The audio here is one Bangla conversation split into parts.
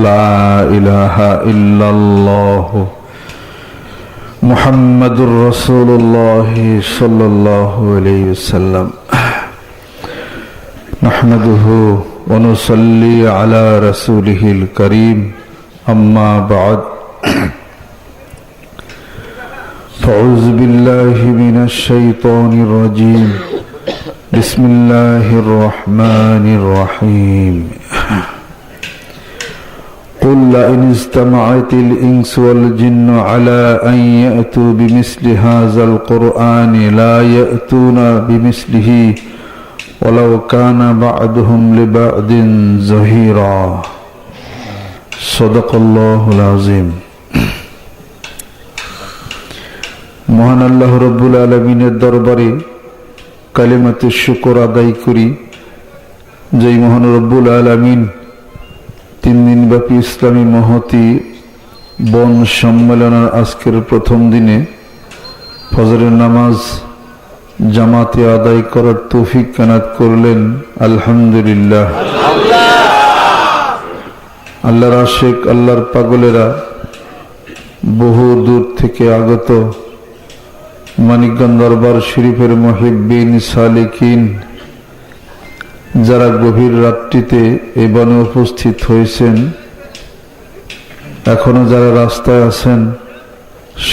লা ইলাহা ইল্লাল্লাহ মুহাম্মাদুর রাসূলুল্লাহ সাল্লাল্লাহু আলাইহি ওয়াসাল্লাম। নাহমাদুহু ওয়া নুসাল্লি আলা রাসূলিহিল কারীম, আম্মা বা'দ। আউযু বিল্লাহি মিনাশ শাইতানির রাজীম। বিসমিল্লাহির রহমানির রহিম। قل لئن اجتمعت الإنس والجن على أن يأتوا بمثل هذا القرآن لا يأتون بمثله ولو كان بعضهم لبعض ظهيرا صدق الله العظيم। মহান আল্লাহ রব্বুল আলামিনের দরবারে কালিমাতুশ শুকর আদায় করি, যেই মহান রব্বুল আলামিন 3 দিনব্যাপী ইসলামী মহতি বন সম্মেলনের আজকের প্রথম দিনে ফজরের নামাজ জামাতে আদায় করার তৌফিক কানাত করলেন। আলহামদুলিল্লাহ। আল্লাহর আশিক, আল্লাহর পাগলেরা বহু দূর থেকে আগত মানিকগঞ্জ দরবার শরীফের মুহিব্বিন সালিকিন, যারা গভীর রাত্রিতে এই বনে উপস্থিত হয়েছেন, এখনো যারা রাস্তায় আছেন,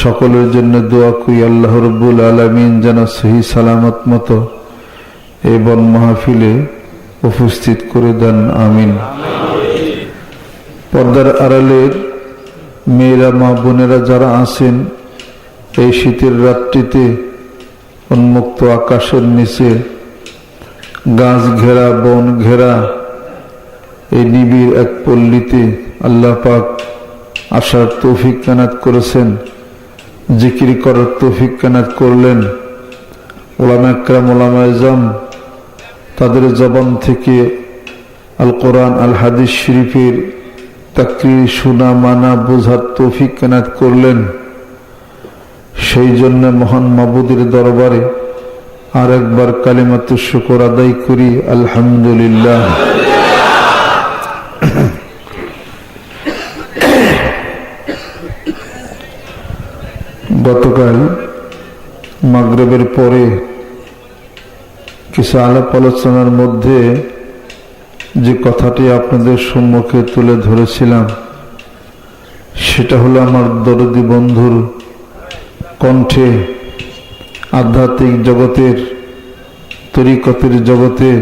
সকলের জন্য দোয়া করি আল্লাহ রাব্বুল আলামিন যেন সহি সালামত মতো এই বন মাহফিলে উপস্থিত করে দেন, আমিন। পর্দার আড়ালের মেয়েরা, মা বোনেরা যারা আছেন, এই শীতের রাত্রিতে উন্মুক্ত আকাশের নিচে গাছ ঘেরা, বন ঘেরা এই নিবিড় এক পল্লীতে আল্লাহ পাক আসার তৌফিক কানাত করেছেন, জিকির করার তৌফিক কানাত করলেন। উলামা ইকরাম, উলামা ইজাম তাদের জবান থেকে আল কোরআন, আল হাদিস শরীফের তাকরীর শোনা, মানা, বোঝার তৌফিক কানাত করলেন। সেই জন্য মহান মাবুদের দরবারে আর একবার কালিমাতুশ শুকর আদায় করি, আলহামদুলিল্লাহ। গতকাল মাগরিবের পরে কিছু আলাপ আলোচনার মধ্যে যে কথাটি আপনাদের সম্মুখে তুলে ধরেছিলাম, সেটা হলো আমার দরদি বন্ধুর কণ্ঠে আধ্যাত্মিক জগতের, তরিকতের জগতের,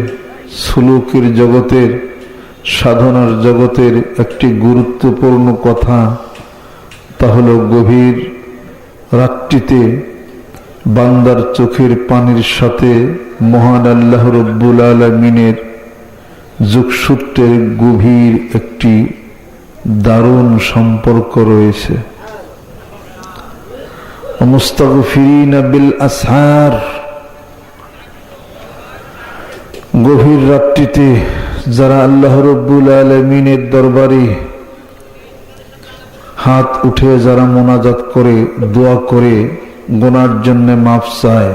সুলুকের জগতের, সাধনার জগতের একটি গুরুত্বপূর্ণ কথা। তা হলো গভীর রাত্রিতে বান্দার চোখের পানির সাথে মহান আল্লাহ রব্বুল আলামিনের যোগসূত্রের গভীর একটি দারুণ সম্পর্ক রয়েছে। মুস্তাগফিরিনা বিল আসহার, গভীর রাত্রিতে যারা আল্লাহ রব্বুল আলামিনের দরবারে হাত উঠে যারা মোনাজাত করে, দোয়া করে, গুনার জন্য মাফ চায়,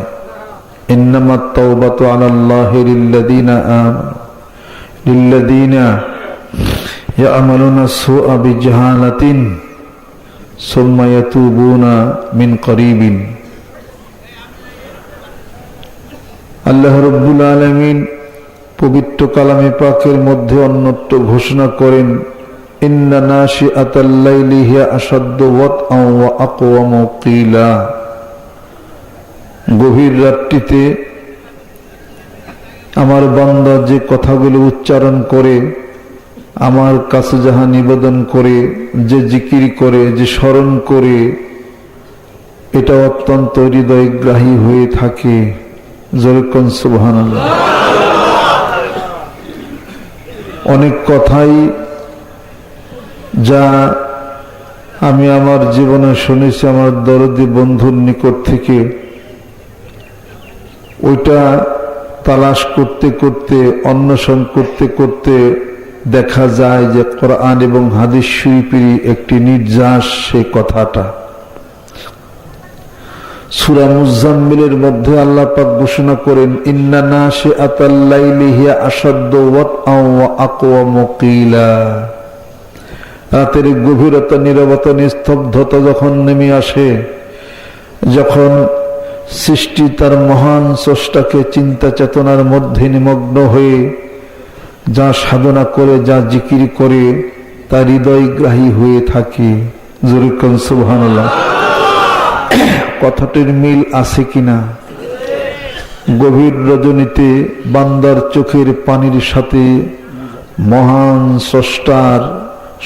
ইন্নামাত তাওবাতু আলাল্লাহি লিল্লাযীনা ইয়া'মালুনা সুআ বিজাহালাতিন সুম্মা ইয়াতুবুনা মিন করিবিন। আল্লাহ রাব্বুল আলামিন পবিত্র কালামে পাকের মধ্যে অন্যত্র ঘোষণা করেন, ইন্না নাশিআতাল লাইলি হিয়া আশাদ্দু ওয়াতআন ওয়া আকওয়ামু কিলা। গভীর রাত্রিতে আমার বান্দা যে কথাগুলো উচ্চারণ করে, আমার কাছে যাহা নিবেদন করে, যে জিকির করে, যে স্মরণ করে, এটা অত্যন্ত হৃদয়গ্রাহী হয়ে থাকে। জোরে কোন সুবহানাল্লাহ। অনেক কথাই যা আমি আমার জীবনে শুনেছি আমার দরদি বন্ধুর নিকট থেকে, ওইটা তালাশ করতে করতে, অন্বেষণ করতে করতে দেখা যায় যে কোরআন এবং হাদিস শরীফের একটি নির্যাস সেই কথাটা। সূরা মুজাম্মিলের মধ্যে আল্লাহ পাক ঘোষণা করেন, ইন্না নাশিআতাল লাইলি হিয়া আশাদ্দু ওয়াতআন ওয়া আকওয়ামু কিলা। রাতের গভীরতা, নীরবতা, নিস্তব্ধতা যখন নেমে আসে, যখন সৃষ্টি তার মহান স্রষ্টাকে চিন্তা চেতনার মধ্যে নিমগ্ন হয়ে যা সাধনা করে, যা জিকির করে, তা হৃদয়গ্রাহী হয়ে থাকে। জোরে কোন সুবহানাল্লাহ। কথাটির মিল আছে কিনা? গভীর রজনীতে বান্দার চোখের পানির সাথে মহান স্রষ্টার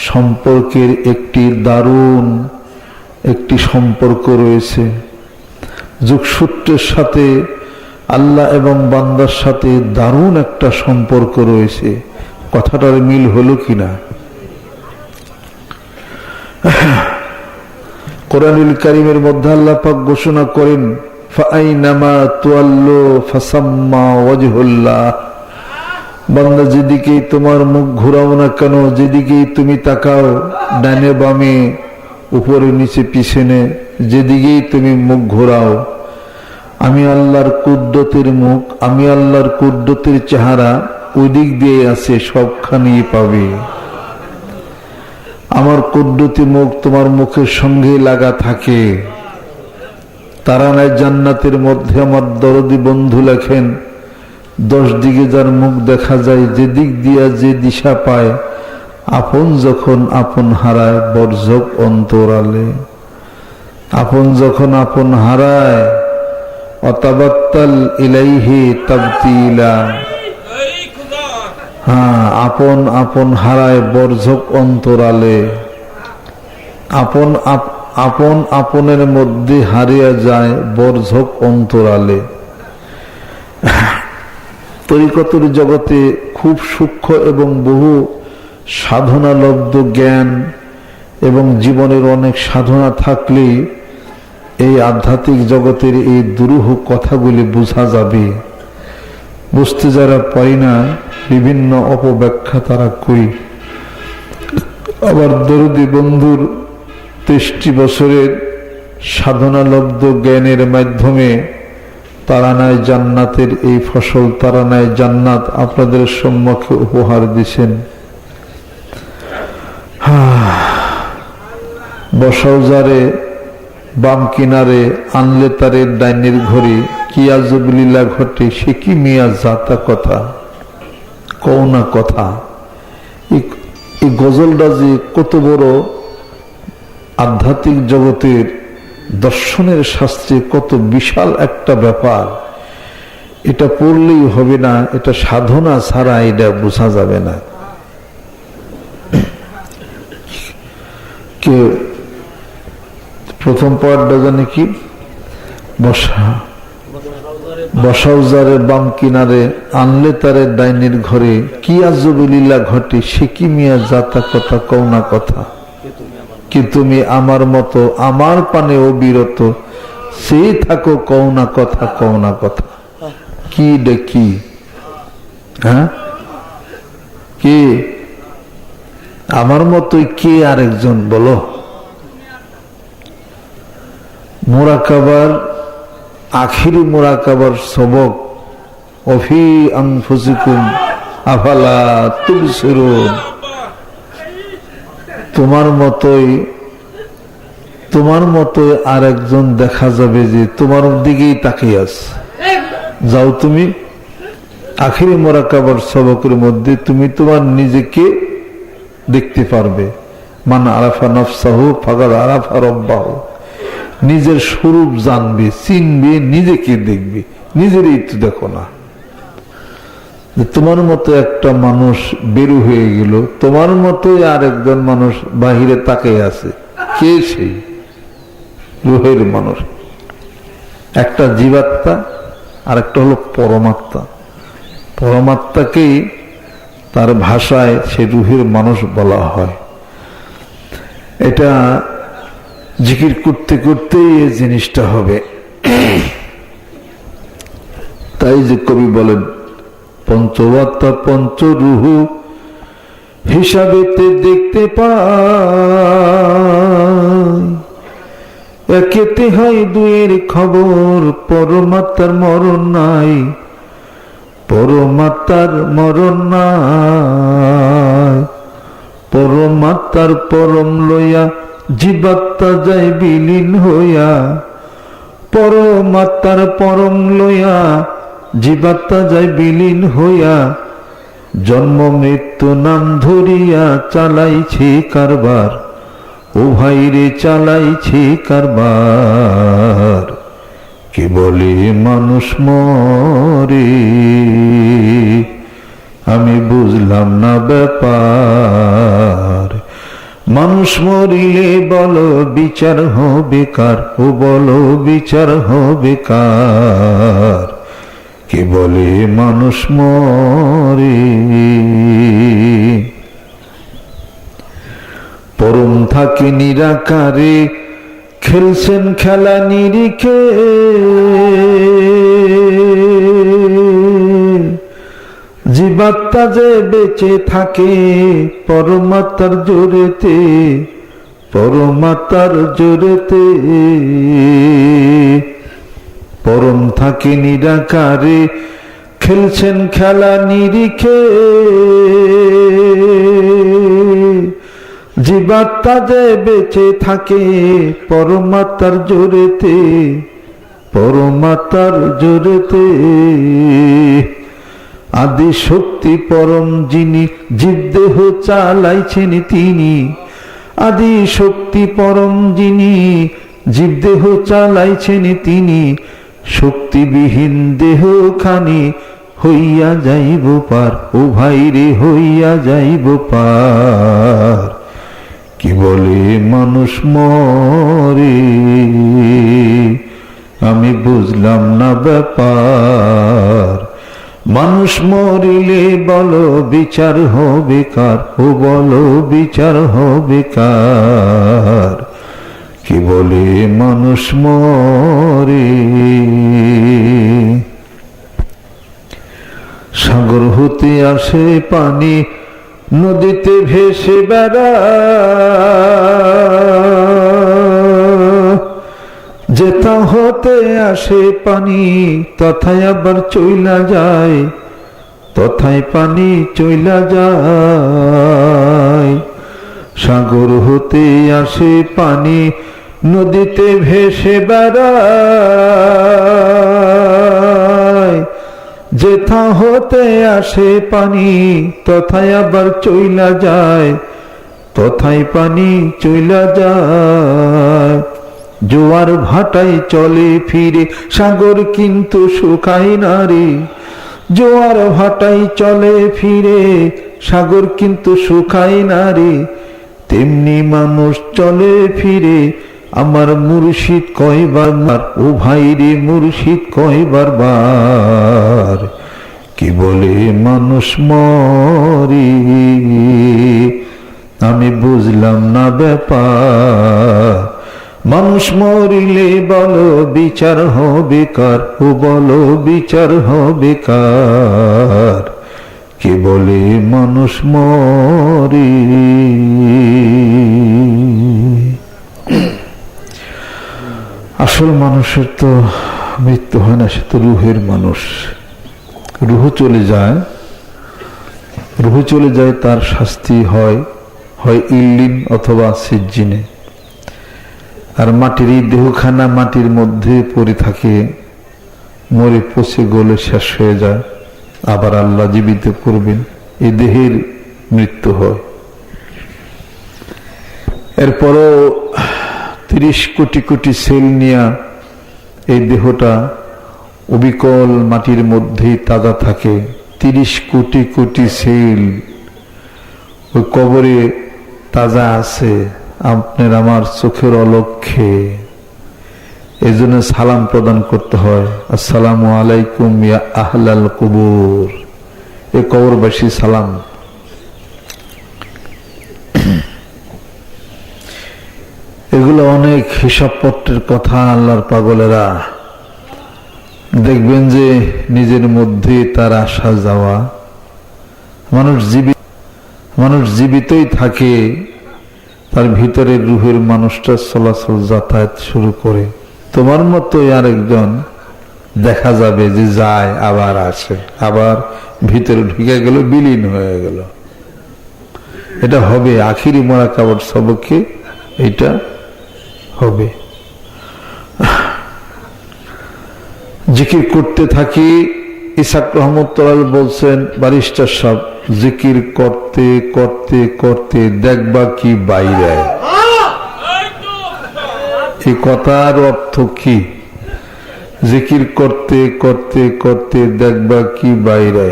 সম্পর্কের একটি দারুণ একটি সম্পর্ক রয়েছে। যোগসূত্রের সাথে আল্লাহ এবং বান্দার সাথে দারুণ একটা সম্পর্ক রয়েছে। কথাটার মিল হলো কিনা? কোরআনুল কারীমের মধ্যে আল্লাহ পাক ঘোষণা করেন, ফাআইনামা তুওয়াল্লু ফাসাম্মা ওয়াজহুল্লাহ। বান্দা, যেদিকেই তোমার মুখ ঘুরাও না কেন, যেদিকেই তুমি তাকাও, ডানে বামে, উপরে নিচে পিছনে, যেদিকেই তুমি মুখ ঘোরাও, আমি আল্লাহর কুদরতের মুখ, আমি আল্লাহর কুদরতের চেহারা ওই দিক দিয়ে আছে, সবখানেই পাবে। আমার কুদরতি মুখ তোমার মুখের সঙ্গে লাগা থাকে। তারানায় জান্নাতের মধ্যে আমার দরদি বন্ধু লেখেন, 10 দিকে যার মুখ দেখা যায়, যে দিক দিয়া যে দিশা পায়, আপন যখন আপন হারায় বর্জক অন্তরালে। আপন যখন আপন হারায়, অতাবাত্তাল ইলাইহি তাবতিলা। হ্যাঁ, আপন আপন হারায় বর্জক অন্তরালে। আপন আপন আপনের মধ্যে হারিয়ে যায় বর্জক অন্তরালে। তরিকতের জগতে খুব সূক্ষ্ম এবং বহু সাধনালব্ধ জ্ঞান এবং জীবনের অনেক সাধনা থাকলে এই আধ্যাত্মিক জগতের এই দুরূহ কথাগুলি বোঝা যাবে। বুঝতে যারা পারি না, বিভিন্ন অপব্যাখ্যা তারা করি। আবার দরদি বন্ধুর 23 বছরের সাধনালব্ধ জ্ঞানের মাধ্যমে তারানায় জান্নাতের এই ফসল, তারানায় জান্নাত আপনাদের সম্মুখে উপহার দিছেন। বসাও যারে বাম কিনারে, আনলে তারে ডাইনের ঘরে, কি আজবলীলা ঘটে, সে কি মিয়া জাতা কথা, কও না কথা। এই গজলটা যে কত বড় আধ্যাত্মিক জগতের দর্শনের শাস্ত্রে কত বিশাল একটা ব্যাপার, এটা পড়লেই হবে না, এটা সাধনা ছাড়া এটা বোঝা যাবে না। কে প্রথম পার্টটা জানে কি? বসাও যারে বাম কিনারে, আনলে তারে ডাইনের ঘরে, কি আজবলীলা ঘটে, সে কি মিয়া জাতা কথা, কও না কথা। কি তুমি আমার মতো আমার পানে অবিরত, সে থাকো কও না কথা, কও না কথা। কি দেখি? হ্যাঁ, কি আমার মতোই কে আরেকজন বলো? মুরাকাবার আখিরি মুরাকাবার সবক, অফি আনফুসিকুম আফালা তুবসিরুন। তোমার মতোই আর একজন দেখা যাবে যে তোমার দিকেই তাকিয়ে আছে। যাও তুমি আখিরি মুরাকাবার সবকের মধ্যে তুমি তোমার নিজেকে দেখতে পারবে। মান আরাফা নফসাহু ফাকাদ আরাফা রাব্বাহু। নিজের স্বরূপ জানবে, চিনবে, নিজেকে দেখবে। নিজেরই তো দেখো না। তোমার মতো একটা মানুষ বেরু হয়ে গেল, তোমার মতোই আর একজন মানুষ বাহিরে তাকিয়ে আছে। কে সেই? রুহের মানুষ। একটা জীবাত্মা আর একটা হলো পরমাত্মা। পরমাত্মাকেই তার ভাষায় সে রুহের মানুষ বলা হয়। এটা জিকির করতে করতেই এই জিনিসটা হবে। তাই যে কবি বলেন, পঞ্চবাত্মা পঞ্চরুহু হিসাবেতে দেখতে পাই, একেতে হয় দুয়ের খবর, পরমাত্মার মরণ নাই, পরমাত্মার মরণ নাই, পরমাত্মা পরমাত্মার পরম লইয়া জীবাত্মা যায় বিলীন হইয়া, পরমাত্মার পরম লইয়া জীবাত্মা যায় বিলীন হইয়া, জন্ম মৃত্যু নাম ধরিয়া চালাইছে কারবার, ও ভাইরে চালাইছে কারবার। কে বলে মানুষ মরে, আমি বুঝলাম না ব্যাপার। মানুষ মরিলে বলো বিচার হবে কার, ও বলো বিচার হবে কার। কে বলে মানুষ মরে, পরম থাকে নিরাকারে, খেলছেন খেলা নিরিখে। জীবাত্মা যে বেঁচে থাকে পরমাত্মার জোরেতে, পরমাত্মার জোরেতে। পরম থাকে নিরাকারে, খেলছেন খেলা নিরিখে। জীবাত্মা যে বেঁচে থাকে পরমাত্মার জোরেতে, পরমাত্মার জোরেতে। আদি শক্তি পরম যিনি জীবদেহ চালাইছেন তিনি, আদি শক্তি পরম যিনি জীবদেহ চালাইছেন তিনি। শক্তিবিহীন দেহ খানি হইয়া যাইব পার, ও ভাইরে হইয়া যাইব পার। কি বলে মানুষ মরে, আমি বুঝলাম না ব্যাপার। মানুষ মরিলে বলো বিচার হবে কার, ও বলো বিচার হবে কার। কি বলে মানুষ মরে, সাগর হতে আসে পানি নদীতে ভেসে বেড়া। যেথা হতে আসে পানি তথায় আবার চইলা যায়, তথায় পানি চইলা যায়। সাগর হতে আসে পানি নদীতে ভেসে বেড়ায়। যেথা হতে আসে পানি তথায় আবার চইলা যায়, তথায় পানি চইলা যায়। জোয়ার ভাটায় চলে ফিরে সাগর কিন্তু শুকায় না রে। জোয়ার ভাটায় চলে ফিরে সাগর কিন্তু শুকায় না রে। তেমনি মানুষ চলে ফিরে আমার মুর্শিদ কয়বার বার, ও ভাইরে মুর্শিদ কয়বার বার। কি বলে মানুষ মরে, আমি বুঝলাম না ব্যাপার। মানুষ মরিলে বলো বিচার হবে কার, ও বলো বিচার হবে কার। কে বলে মানুষ মরে, আসল মানুষের তো মৃত্যু হয় না, সে তো রুহের মানুষ। রুহ চলে যায়, রুহ চলে যায়, তার শাস্তি হয় হয় ইল্লিন অথবা সিজ্জিনে। আর মাটির এই দেহখানা মাটির মধ্যে পড়ে থাকে, মরে পচে গলে শেষ হয়ে যায়। আবার আল্লাহ জীবিত করবেন, এই দেহের মৃত্যু হয়। এরপরও 30 কোটি কোটি সেল নিয়ে এই দেহটা অবিকল মাটির মধ্যেই তাজা থাকে। 30 কোটি কোটি সেল ওই কবরে তাজা আছে, আপনার আমার চোখের অলক্ষ্যে। এই জন্য সালাম প্রদান করতে হয়, আসসালামু আলাইকুম ইয়া আহলাল কুবুর। এ কবরবাসী সালাম। এগুলো অনেক হিসাবপত্রের কথা। আল্লাহর পাগলেরা দেখবেন যে নিজের মধ্যে তার আসা যাওয়া। মানুষ জীবিতই থাকে, তার ভিতরের রুহের মানুষটা চলাচল যাতায়াত শুরু করে। তোমার মতোই আরেকজন দেখা যাবে যে যায় আবার আসে, আবার ভিতরে ঢুকে গেল, বিলীন হয়ে গেল। এটা হবে আখিরি মুরাকাবার সবকে, এটা হবে। জিকির করতে থাকি। ইসাক রহমতুল্লাহ বলছেন, ব্যারিস্টার সাহেব, জিকির করতে করতে করতে দেখবা কি বাইরে। এই কথার অর্থ কি? জিকির করতে করতে করতে দেখবা কি বাইরে।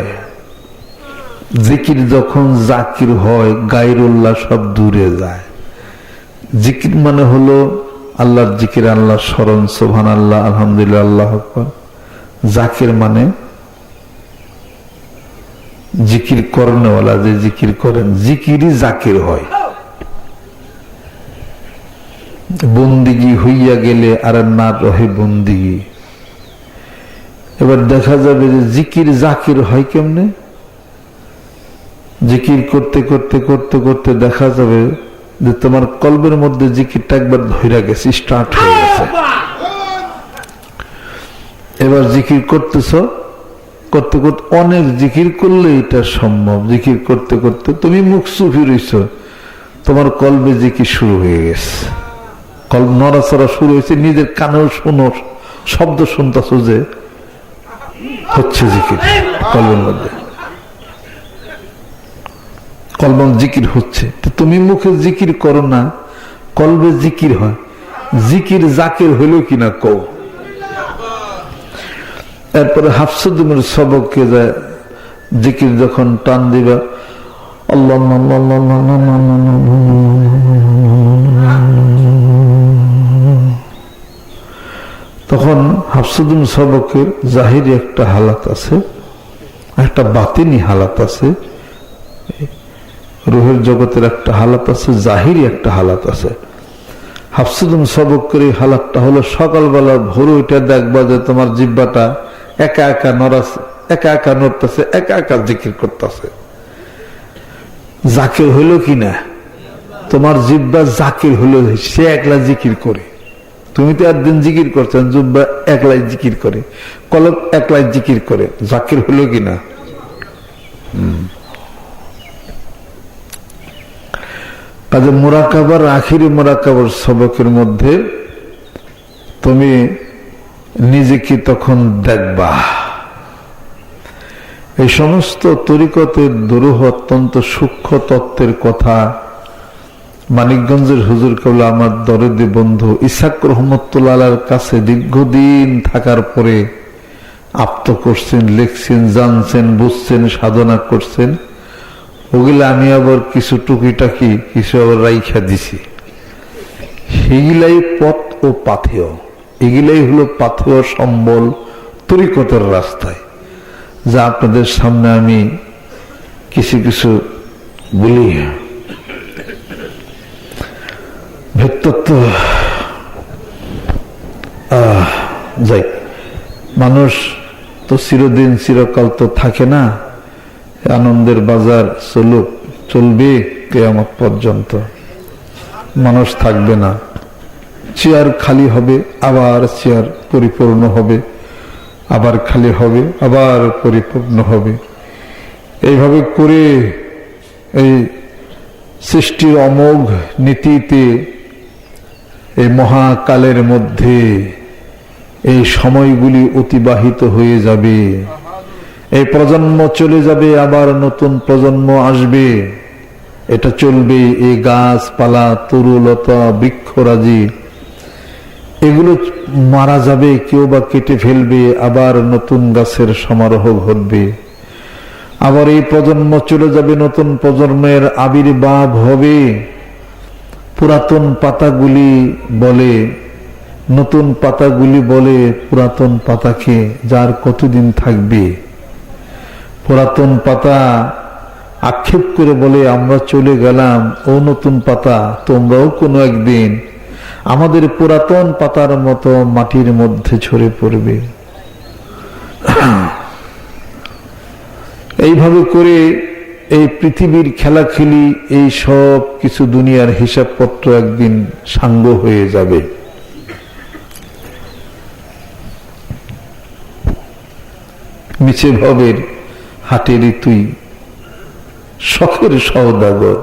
জিকির যখন জাকির হয়, গায়রুল্লাহ সব দূরে যায়। জিকির মানে হলো আল্লাহর জিকির, আল্লাহ স্মরণ, সুবহানাল্লাহ, আলহামদুলিল্লাহ, আল্লাহু আকবার। জাকির মানে জিকির করনেওয়ালা, যে জিকির করেন, জিকিরই জাকির হয়। বন্দিগি হইয়া গেলে আর না রহে বন্দিগি। এবার দেখা যাবে যে জিকির জাকির হয় কেমনে। জিকির করতে করতে করতে করতে দেখা যাবে যে তোমার কলবের মধ্যে জিকিরটা একবার ধইরা গেছে, স্টার্ট হয়ে গেছে। এবার জিকির করতেছ, করতে করতে অনেক জিকির করলে এটা সম্ভব। জিকির করতে করতে তুমি মুখ চুপি রইছ, তোমার কলবে জিকির শুরু হয়ে গেছে, কলব নড়াচড়া শুরু হয়েছে, নিজের কানেও শুনো, শব্দ শুনতেছ যে হচ্ছে জিকির কলবের মধ্যে, কলব জিকির হচ্ছে। তুমি মুখে জিকির করো না, কলবে জিকির হয়। জিকির জাকির হইল কিনা কও। এরপরে হাফসুদ্দিনের সবককে যায় জিকির যখন টান দিবা, আল্লাহ তখন হাফসুদ্দিন সবকের জাহিরি একটা হালাত আছে, একটা বাতিনি হালাত আছে, রুহের জগতের একটা হালাত আছে, জাহিরি একটা হালাত আছে। হাফসুদ্দিন সবকের এই হালাতটা হলো সকালবেলা ভোর ওইটা দেখবা যে তোমার জিহ্বাটা একা একা নড়াছে, একা একা নড়তেছে, একা একা জিকির করতেছে। জাকির হইল কিনা? তোমার জিহ্বা জাকির হইল, সে একলা জিকির করে। তুমি তো একদিন জিকির করছেন, জিহ্বা একলাই জিকির করে, কলব একলাই জিকির করে। জাকির হইল কিনা? কাজে মুরাকাবার, আখিরি মুরাকাবার সবকের মধ্যে তুমি নিজেকে তখন দেখবা। এই সমস্ত তরিকতের দুরূহ অত্যন্ত সূক্ষ্ম তত্ত্বের কথা মানিকগঞ্জের হুজুর কেবল আমার দরদি বন্ধু ইসাক রহমতুল্লাহর কাছে দীর্ঘদিন থাকার পরে আপ্ত করছেন, লিখছেন, জানছেন, বুঝছেন, সাধনা করছেন। ওগুলা আমি আবার কিছু টুকিটাকি কিছু আবার রাইখা দিছি। সেগুলাই পথ ও পাথেয়, এগুলাই হলো পাথেয় সম্বল তরিকতের রাস্তায়, যা আপনাদের সামনে আমি কিছু কিছু বলি। ভেতত্ব যাই, মানুষ তো চিরদিন চিরকাল তো থাকে না। আনন্দের বাজার চলবে কিয়ামত পর্যন্ত, মানুষ থাকবে না। চেয়ার খালি হবে, আবার চেয়ার পরিপূর্ণ হবে, আবার খালি হবে, আবার পরিপূর্ণ হবে। এইভাবে করে এই সৃষ্টির অমোঘ নীতিতে এই মহাকালের মধ্যে এই সময়গুলি অতিবাহিত হয়ে যাবে। এই প্রজন্ম চলে যাবে, আবার নতুন প্রজন্ম আসবে। এটা চলবে। এই গাছপালা, তরুলতা, বৃক্ষরাজি এগুলো মারা যাবে, কেউ বা কেটে ফেলবে, আবার নতুন গাছের সমারোহ ঘটবে। আবার এই প্রজন্ম চলে যাবে, নতুন প্রজন্মের আবির্ভাব হবে। পুরাতন পাতাগুলি বলে, নতুন পাতাগুলি বলে পুরাতন পাতাকে, যার কতদিন থাকবে। পুরাতন পাতা আক্ষেপ করে বলে, আমরা চলে গেলাম, ও নতুন পাতা তোমরাও কোনো একদিন আমাদের পুরাতন পাতার মতো মাটির মধ্যে ঝরে পড়বে। এইভাবে করে এই পৃথিবীর খেলাখেলি, এই সব কিছু দুনিয়ার হিসাবপত্র একদিন সাঙ্গ হয়ে যাবে। মিছে ভবের হাটেরই তুই শখের সওদাগর,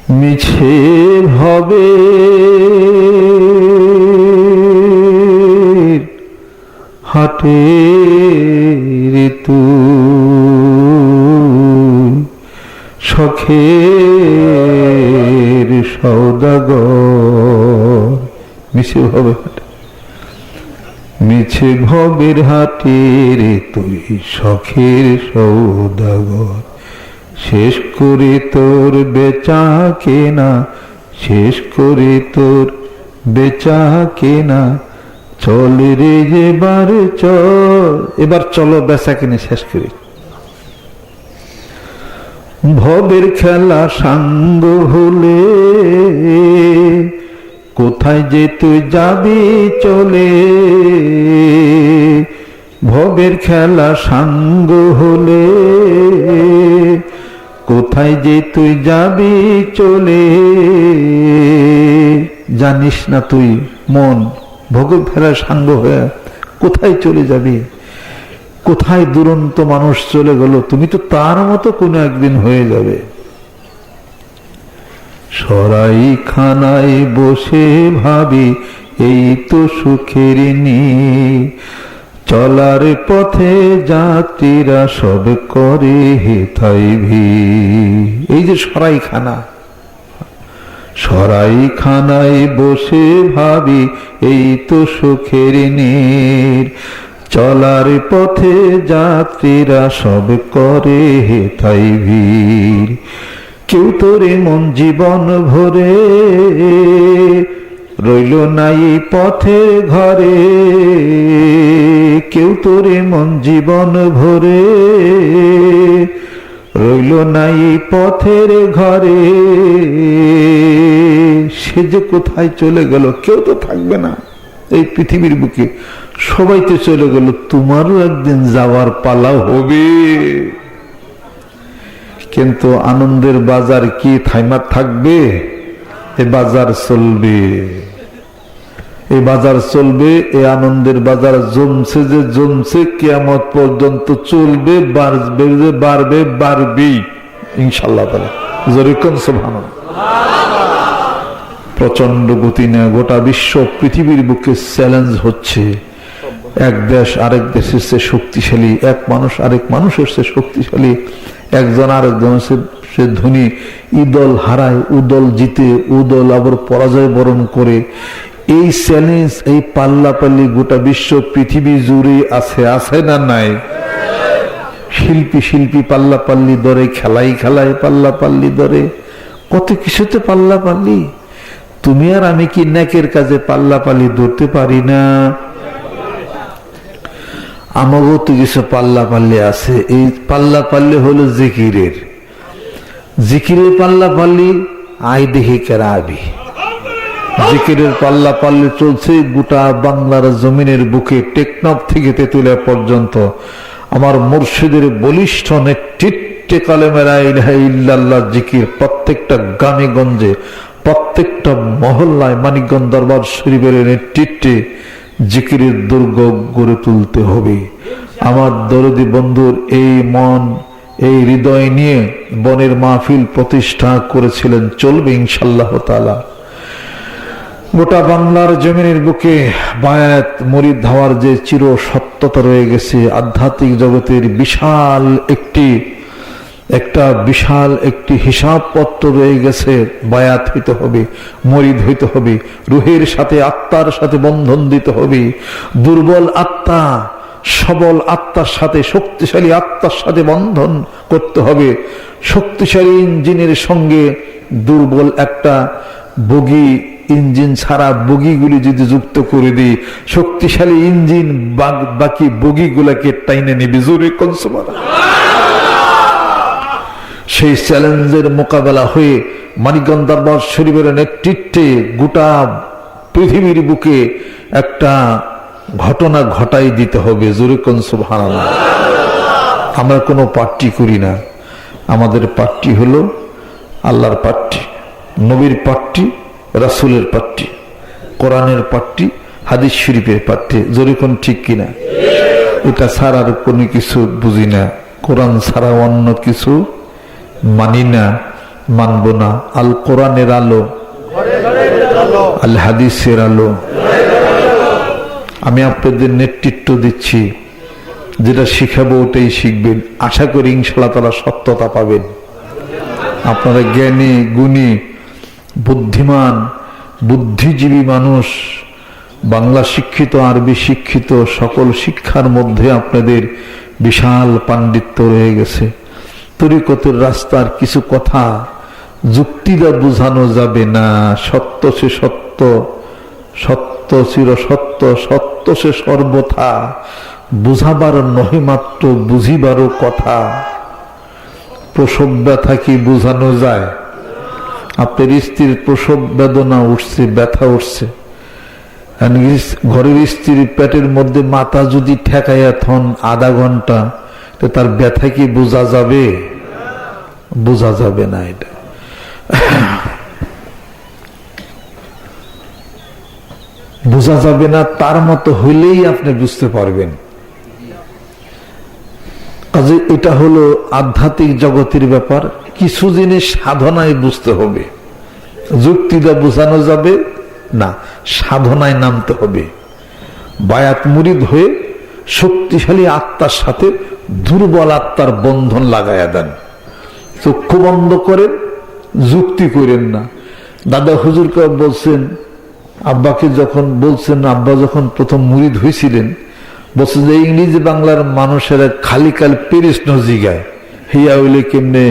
মিছে ভবে হাটে ঋতু শখের সওদাগর। মিছে ভবে হাটে, মিছে ভবের হাটে রে তুই শখের সওদাগর। শেষ করে তোর বেচা কেনা, শেষ করে তোর বেচা কেনা, চল রে এবার চল, এবার চলো বেচা কিনে শেষ করি। ভবের খেলা সাঙ্গ হলে কোথায় যে তুই যাবি চলে, ভবের খেলা সাঙ্গ হলে কোথায় যে তুই যাবি চলে। জানিস না তুই মন ভোগের ফেরা সাঙ্গ হয়ে কোথায় চলে যাবি, কোথায় দুরন্ত মানুষ চলে গেল, তুমি তো তার মতো কোনো একদিন হয়ে যাবে। সরাই খানায় বসে ভাবি এই তো সুখের নি, চলার পথে যাত্রীরা সব করে হেথাই ভি। এই যে সরাইখানা, সরাইখানায় বসে ভাবি এই তো সুখের নীর, চলার পথে যাত্রীরা সব করে হেথাই ভিড়। কেউ তোরে মন জীবন ভরে রইল নাই পথের ঘরে, কেউ তোরে মন জীবন ভরে রইল নাই পথের ঘরে। সে যে কোথায় চলে গেল, কেউ তো থাকবে না এই পৃথিবীর বুকে, সবাই তো চলে গেল, তোমারও একদিন যাওয়ার পালা হবে। কিন্তু আনন্দের বাজার কি থাইমা থাকবে? এ বাজার চলবে, এই বাজার চলবে, এই আনন্দের বাজার জমছে যে জমছে, কিয়ামত পর্যন্ত চলবে, বাড়বে যে বাড়বে, বাড়বেই ইনশাআল্লাহ তাআলা। জোরে কোন সুবহানাল্লাহ। প্রচন্ড গতি না গোটা বিশ্ব পৃথিবীর বুকে চ্যালেঞ্জ হচ্ছে। এক দেশ আরেক দেশের চেয়ে শক্তিশালী, এক মানুষ আরেক মানুষের চেয়ে শক্তিশালী, একজন আরেকজনের সে ধনী। ইদল হারায়, উদল জিতে, উদল আবার পরাজয় বরণ করে। এই চ্যালেঞ্জ, এই পাল্লাপাল্লি গোটা বিশ্ব পৃথিবী জুড়ে আছে, আছে না নাই? শিল্পী শিল্পী পাল্লাপাল্লি ধরে, খেলাই খেলায় পাল্লাপাল্লি ধরে, কত কিছুতে পাল্লাপাল্লি। তুমি আর আমি কি নেকের কাজে পাল্লাপাল্লি ধরতে পারি না? আমারও তো কিছু পাল্লাপাল্লি আছে। এই পাল্লাপাল্লি হলো জিকিরের, জিকিরের পাল্লাপাল্লি আই দেখি কেরা আবি। জিকিরের পাল্লাপাল্লি চলছে গোটা বাংলার জমিনের বুকে, টেকনাফ থেকে তেতুলিয়া পর্যন্ত। আমার মুর্শিদের বলিষ্ঠ নেতৃত্বে কালেমা লা ইলাহা ইল্লাল্লাহ জিকির প্রত্যেকটা গ্রামে গঞ্জে, প্রত্যেকটা মহল্লায় মানিকগঞ্জ দরবার শরীফের নেতৃত্বে জিকিরের দুর্গ গড়ে তুলতে হবে। আমার দরদি বন্ধুর এই মন, এই হৃদয় নিয়ে বনের মাহফিল প্রতিষ্ঠা করেছিলেন, চলবে ইনশাআল্লাহ তাআলা। গোটা বাংলার জমিনের বুকে বায়াত মুরিদ হওয়ার যে চির সত্যতা রয়ে গেছে, আধ্যাত্মিক জগতের বিশাল একটি হিসাবপত্র রয়ে গেছে। বায়াত হইতে হবে, মুরিদ হইতে হবে, রুহের সাথে আত্মার সাথে বন্ধন দিতে হবে। দুর্বল আত্মা সবল আত্মার সাথে, শক্তিশালী আত্মার সাথে বন্ধন করতে হবে। শক্তিশালী ইঞ্জিনের সঙ্গে দুর্বল একটা বগি, ইঞ্জিন ছাড়া বগিগুলি যদি যুক্ত করে দিই, শক্তিশালী ইঞ্জিন বাকি বগিগুলাকে টাইনে নিবে। জোরে কোন সুবহানাল্লাহ। সেই চ্যালেঞ্জের মোকাবেলা হয়ে মানিকগঞ্জ দরবার শরীফের নেতৃত্বে গোটা পৃথিবীর বুকে একটা ঘটনা ঘটাই দিতে হবে। জোরে কোন সুবহানাল্লাহ। আমরা কোনো পার্টি করি না, আমাদের পার্টি হলো আল্লাহর পার্টি, নবীর পার্টি, রাসূলের পার্টি, কোরআনের পার্টি, হাদিস শরীফের পার্টি। জোরে কোন ঠিক কিনা? এটা ছাড়া আর কোনো কিছু বুঝি না, কোরআন ছাড়া অন্য কিছু মানি না, মানব না। আল কোরআনের আলো, আল হাদিসের আলো। আমি আপনাদের নেতৃত্ব দিচ্ছি, যেটা শিখাবো ওটাই শিখবেন। আশা করি ইনশাআল্লাহ তাআলা সত্যতা পাবেন। আপনারা জ্ঞানী, গুণী, বুদ্ধিমান, বুদ্ধিজীবী মানুষ, বাংলা শিক্ষিত, আরবি শিক্ষিত, সকল শিক্ষার মধ্যে আপনাদের বিশাল পাণ্ডিত্য রয়ে গেছে। তরিকতের রাস্তার কিছু কথা যুক্তিটা বোঝানো যাবে না। সত্য সে সত্য, সত্য চির সত্য, সত্য সে সর্বথা, বুঝাবার নহে মাত্র বুঝিবারও কথা। প্রসব ব্যথা কি বোঝানো যায়? আপনার স্ত্রীর প্রসব বেদনা উঠছে, ব্যথা উঠছে, ঘরের স্ত্রীর পেটের মধ্যে মাথা যদি ঠেকাইয়া থন আধা ঘন্টা, তো তার ব্যথা কি বোঝা যাবে? বোঝা যাবে না। এটা বোঝা যাবে না। তার মতো হইলেই আপনি বুঝতে পারবেন। কাজে এটা হলো আধ্যাত্মিক জগতের ব্যাপার। কিছু জিনিস সাধনায় বুঝতে হবে, যুক্তিটা বোঝানো যাবে না, সাধনায় নামতে হবে। বায়াত মুরিদ হয়ে শক্তিশালী আত্মার সাথে দুর্বল আত্মার বন্ধন লাগাইয়া দেন। চক্ষু বন্ধ করেন, যুক্তি করেন না। দাদা হুজুরকে বলছেন, আব্বাকে যখন বলছেন, আব্বা যখন প্রথম মুরিদ হয়েছিলেন, বলছে যে ইংরেজি বাংলার মানুষেরা খালি কাল প্রশ্ন জিগায়, হিয়া হইলে কেমনে,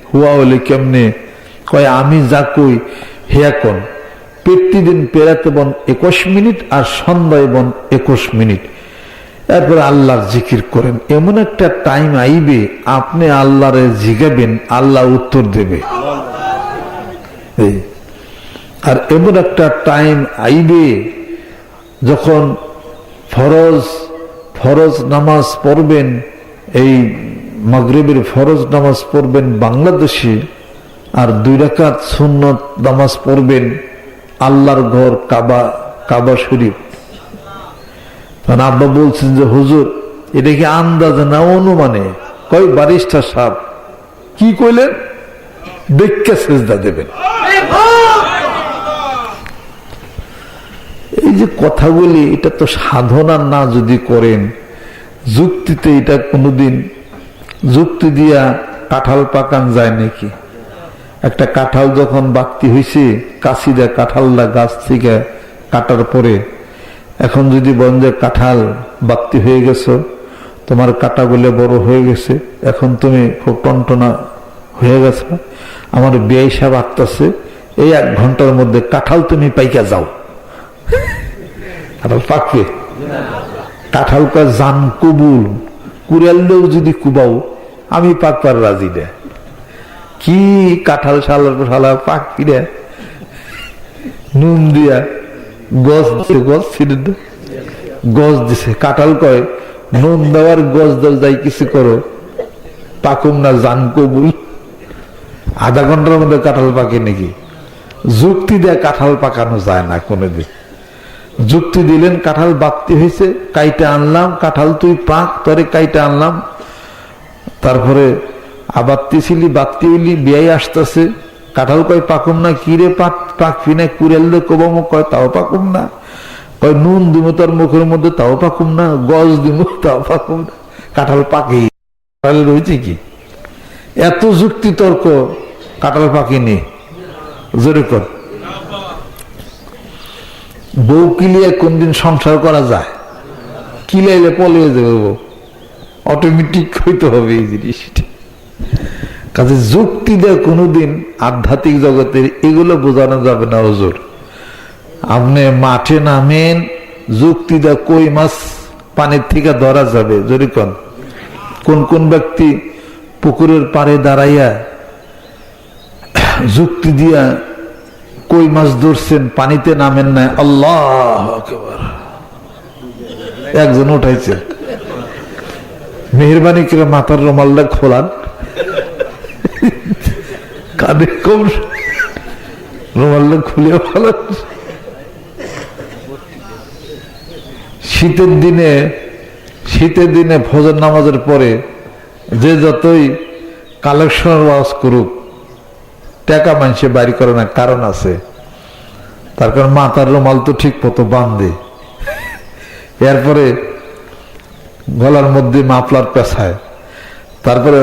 হুয়া হইলে কেমনে, কয় আমি যা কই হিয়া কোন। প্রতিদিন পেরাতে বন 21 মিনিট আর সন্ধ্যায় বন 21 মিনিট। এরপরে আল্লাহর জিকির করেন। এমন একটা টাইম আইবে আপনি আল্লাহরে জিগাবেন, আল্লাহ উত্তর দেবে। আর এমন একটা টাইম আইবে যখন ফরজ নামাজ পড়বেন, এই মাগরিবের ফরজ নামাজ পড়বেন বাংলাদেশে, আর 2 রাকাত সুন্নত নামাজ পড়বেন আল্লাহর ঘর কাবা শরীফ। কারণ আব্বা বলছেন যে হুজুর এটা কি আন্দাজে না অনুমানে? কই বারিস্টার সাহেব কি কইলেন? দেখে সেজদা দেবেন। এই যে কথাগুলি, এটা তো সাধনা না যদি করেন, যুক্তিতে এটা কোনোদিন যুক্তি দিয়া কাঁঠাল পাকান যায় নাকি? একটা কাঁঠাল যখন বাক্তি হয়েছে, কাশি দেয় কাঁঠালটা গাছ থেকে কাটার পরে, এখন যদি বলেন যে কাঁঠাল বাক্তি হয়ে গেছো, তোমার কাঁটাগুলো বড় হয়ে গেছে, এখন তুমি খুব টনটনা হয়ে গেছে, আমার বিয়ে সাহেব আসতেছে, এই 1 ঘন্টার মধ্যে কাঁঠাল তুমি পাইকা যাও। কাঁঠাল পাকবে? কাঁঠাল কা জান কবুল, কুড়ালেও যদি কুবাও আমি পাকবার রাজি দেয়। কি কাঁঠাল শালা পাকি রে, নুন দিয়া গছ দিছে। কাঁঠাল কয় নুন দেওয়ার গছ দাও, যাই কিছু করো, পাকুম না জান কবুল। আধা ঘন্টার মধ্যে কাঁঠাল পাকে নাকি? যুক্তি দেয়া কাঁঠাল পাকানো যায় না কোনোদিন। যুক্তি দিলেন, কাঁঠাল বাক্তি হয়েছে, কাইটা আনলাম, কাঁঠাল তুই পাক, তরে কাইটা আনলাম। তারপরে আবাত্তি ছিলি, বাক্তি হইলি, বিয়াই আসতেছে, কাঁঠাল কয় পাকুম না। কি রে পাকবি না? কুড়াল দে কবাম, কয় তাও পাকুম না। কয় নুন দিব তোর মুখের মধ্যে, তাও পাকুম না। গজ দিব, তাও পাকুম না। কাঁঠাল পাকে রয়েছে কি? এত যুক্তি তর্ক, কাঁঠাল পাকেনি। জোরে কর। বউ কিলিয়ে কোনদিন সংসার করা যায়? কিলাইলে পলিয়ে যাবে বউ, অটোমেটিক হইতে হবে এই জিনিসটা। কাজে যুক্তি দিয়ে কোনোদিন আধ্যাত্মিক জগতের এগুলো বোঝানো যাবে না। হুজুর আপনি মাঠে নামেন, যুক্তি দিয়ে কই মাছ পানির থেকে ধরা যাবে? যদি কোন কোন ব্যক্তি পুকুরের পাড়ে দাঁড়াইয়া যুক্তি দিয়া কই মাছ ধরছেন, পানিতে নামেন নাই। আল্লাহু আকবার। একজন উঠাইছে, মেহরবানি করে মাথার রুমালটা খোলান, কাঁধে কম রুমালটা খুলে ফেলান। শীতের দিনে ফজর নামাজের পরে যে যতই কালেকশনের ওয়াজ করুক, টাকা মানুষে বাড়ি করে না, কারণ আছে। তার কারণ মাথার রুমাল তো ঠিক মতো বাঁধে, এরপরে গলার মধ্যে মাফলার পেছায়, তারপরে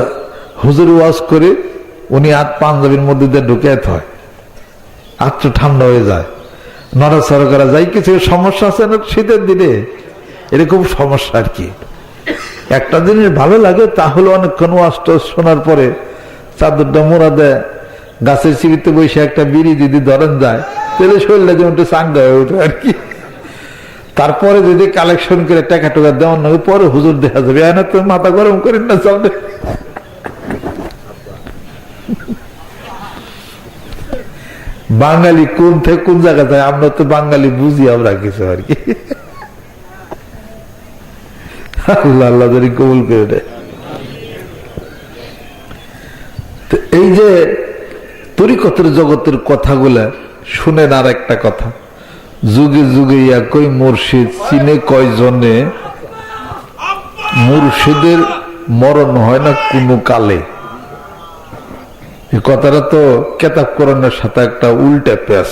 হুজুর ওয়াজ করে উনি হাত পাঞ্জাবির মধ্যে দিয়ে ঢুকে হয়, আত্ম ঠান্ডা হয়ে যায়, নড়াচড়া করা যায়। কিছু সমস্যা আছে না শীতের দিনে, এরকম সমস্যা আর কি। একটা জিনিস ভালো লাগে, তাহলে অনেকক্ষণ ওয়াজটা শোনার পরে চাদরটা মোড়া দেয়, গাছের চিবিতে বসে একটা বিড়ি যদি ধরেন যায়, তাহলে শরীরটা যেমন চাঙ্গা হয়ে ওঠে আর কি। তারপরে যদি কালেকশন করে টাকা টোকা দেওয়ার নয়, পরে হুজুর দেখা যাবে, না তো মাথা গরম করেন না চলবে। বাঙালি কোন থেকে কোন জায়গা যায়, আমরা তো বাঙালি বুঝি আমরা কিছু আর কি। আল্লাহ আল্লাহ যদি কবুল করে দেয়। এই যে তরিকতের জগতের কথাগুলা শুনেন। আর একটা কথা, যুগে যুগে একই মুর্শিদ, চিনে কয়জনে? মুর্শিদের মরণ হয় না কোনো কালে। এই কথাটা তো কেতাব কোরআনের সাথে একটা উল্টা পেঁচ,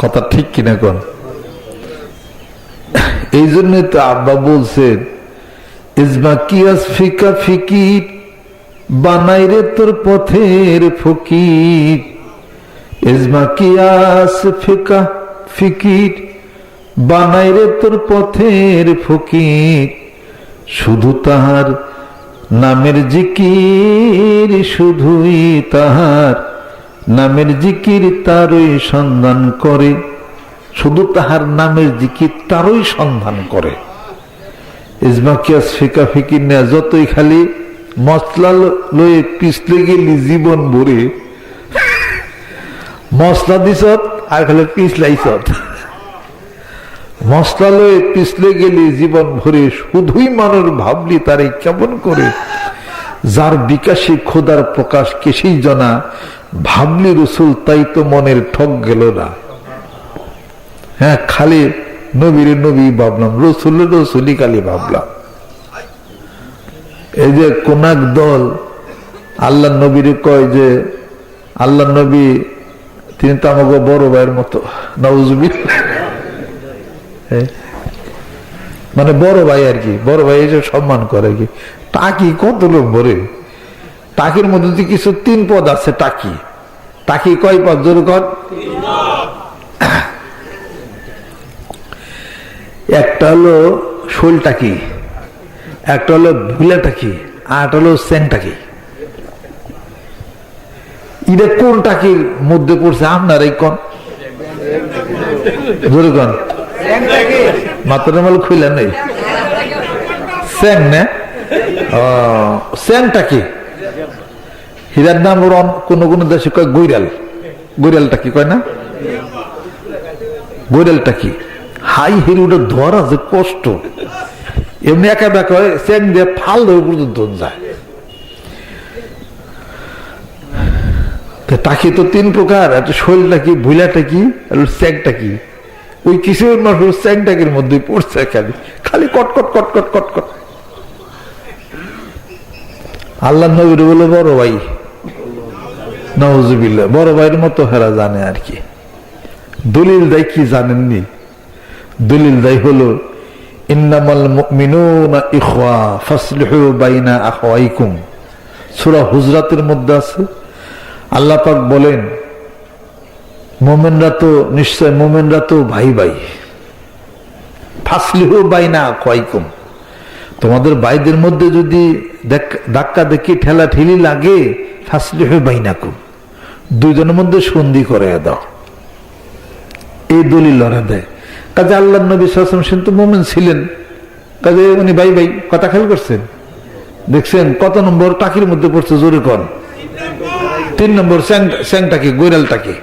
কথা ঠিক কিনা কোন? এই জন্য তো আব্বা বলছেন, ইজমা কিয়াস ফিকা ফিকির, বানাই রে তোর পথের ফকির। ইজমা কিয়াস ফিকা ফিকির, বানাই রে তোর পথের ফকির। শুধু তাহার নামের জিকির, শুধুই তাহার নামের জিকির, তারই সন্ধান করে। শুধু তাহার নামের জিকির তারই সন্ধান করে। ইজমা কিয়াস ফিকা ফিকির না, যতই খালি মশলা লয়ে পিছলে গেলি জীবন ভরে, মশলা দিস আর খালি পিছলাইছ, মশলা লয়ে পিছলে গেলি জীবন ভরে। শুধুই মানুষ ভাবলি তারে কেমন করে, যার বিকাশী খোদার প্রকাশ কেসেই জানা। ভাবলি রসুল, তাই তো মনের ঠক গেল না। হ্যাঁ, খালি নবীর নবী ভাবলাম, রসুলের রসুলি খালি ভাবলাম। এই যে কোন এক দল আল্লাহ নবীর কয় যে আল্লাহ নবী তিনি তো আমাকে বড় ভাইয়ের মতো, নাউজুবিল্লাহ, মানে বড় ভাই আর কি, বড় ভাই এসে সম্মান করে কি। টাকি কত লোক ভরে, টাকির মধ্যে কিছু 3 পদ আছে। টাকি টাকি কয় পদ? জোর কর। একটা হলো শোল টাকি, একটা হলো ভুলা টাকি, আর একটা হলো সেন টাকি। এটা কোন টাকির মধ্যে পড়ছে আপনার এই কন? জোর কন। মাত্র মাল খুইলা নেই স্যাং না, স্যাংটা কি? হীরার নাম কোন কোন দেশে কয় গৈরাল, গৈরালটা কি কয় না, গৈরালটা কি? হাই হিরোটা ধরা যে কষ্ট, এমনি একা দেখা হয় স্যাং দিয়ে ফাল ধরে পর্যন্ত যায়। টাকি তো 3 প্রকার, একটা শৈলটা কি, ভুলাটা কি, আর স্যাংটা কি। ওই কিশোর মানুষ স্যাংটাকের মধ্যে পড়ছে, খালি খালি কটকট কটকট কটকট। আল্লাহ নবীর বলে বড় ভাই, নাউজুবিল্লাহ, বড় ভাইয়ের মতো হেরা জানে আর কি। দলিল দেয় কি জানেননি? দলিল দেয় হলো ইন্নামাল মুমিনুনা ইখওয়া ফাসলিহু বাইনা আখওয়াইকুম। সূরা হুজরাতের মধ্যে আছে। আল্লাহ পাক বলেন, মুমিনরা তো নিশ্চয়, মুমিনরা তো ভাই ভাই। ফাসলিহু বাইনা আখওয়াইকুম, তোমাদের ভাইদের মধ্যে যদি ধাক্কা দেখি ঠেলা ঠেলি লাগে, ফাসলিহু বাইনাকুম, দুইজনের মধ্যে সন্ধি করে দাও। এই দলিল লড়া দেয়। কাজে আল্লাহ নবী সাল্লাল্লাহু আলাইহি ওয়াসাল্লাম তো মুমিন ছিলেন, কাজে উনি ভাই ভাই কথা খেয়াল করছেন। দেখছেন কত নম্বর টাকির মধ্যে পড়ছে? জোরে কর। 3 নম্বর স্যাংটাকে, গৈরালটাকে।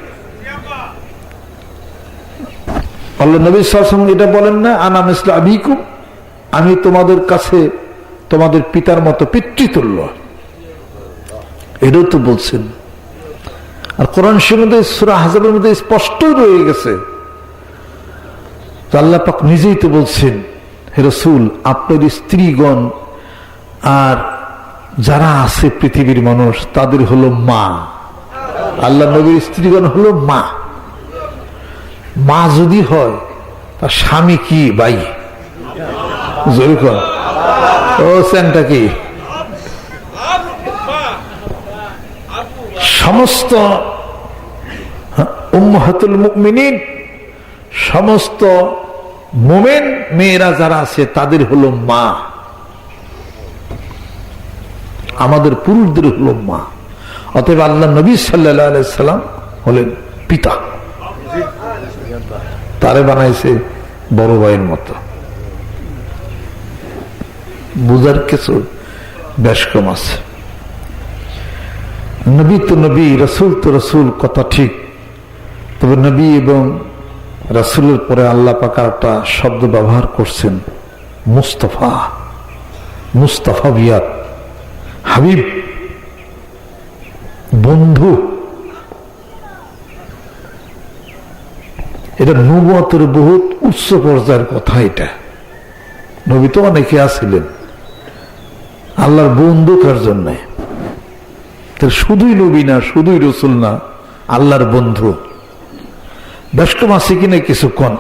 আল্লাহ নবী সাল্লাল্লাহু আলাইহি ওয়াসাল্লাম এটা বলেন না, আনা মিসলা আবিকুম, আমি তোমাদের কাছে তোমাদের পিতার মতো পিতৃতুল্য, এটাও তো বলছেন। আর কোরআন শরীফের সূরা আহজাবের মধ্যে স্পষ্ট রয়ে গেছে, আল্লাহ পাক নিজেই তো বলছেন, হে রাসূল, আপনার স্ত্রীগণ আর যারা আছে পৃথিবীর মানুষ, তাদের হলো মা। আল্লাহ নবীর স্ত্রীগণ হলো মা। মা যদি হয় তার স্বামী কি ভাই? ও সেন্টা কি? সমস্ত উম্মাহাতুল মুমিনিন, সমস্ত মুমিন মেয়েরা যারা আছে তাদের হলো মা। আমাদের পুরুষদের হলো মা। অতএব আল্লাহ নবী সাল্লাল্লাহু আলাইহি সাল্লাম হলেন পিতা। তারে বানাইছে বড় ভাইয়ের মতো। বুঝার কিছু বেশ কম আছে। নবী তো নবী, রসুল তো রসুল, কথা ঠিক। তবে নবী এবং রসুলের পরে আল্লাহ পাক একটা শব্দ ব্যবহার করছেন, মুস্তাফা। মুস্তাফা বিয়াত, হাবিব, বন্ধু। এটা নবুয়তের বহুত উচ্চ পর্যায়ের কথা। এটা নবী তো অনেকে আছিলেন, আল্লাহর বন্ধু কার জন্য? শুধুই নবী না, শুধুই রসুল না, আল্লাহর বন্ধু। বেশ কম আছে কিনা কিছুক্ষণ।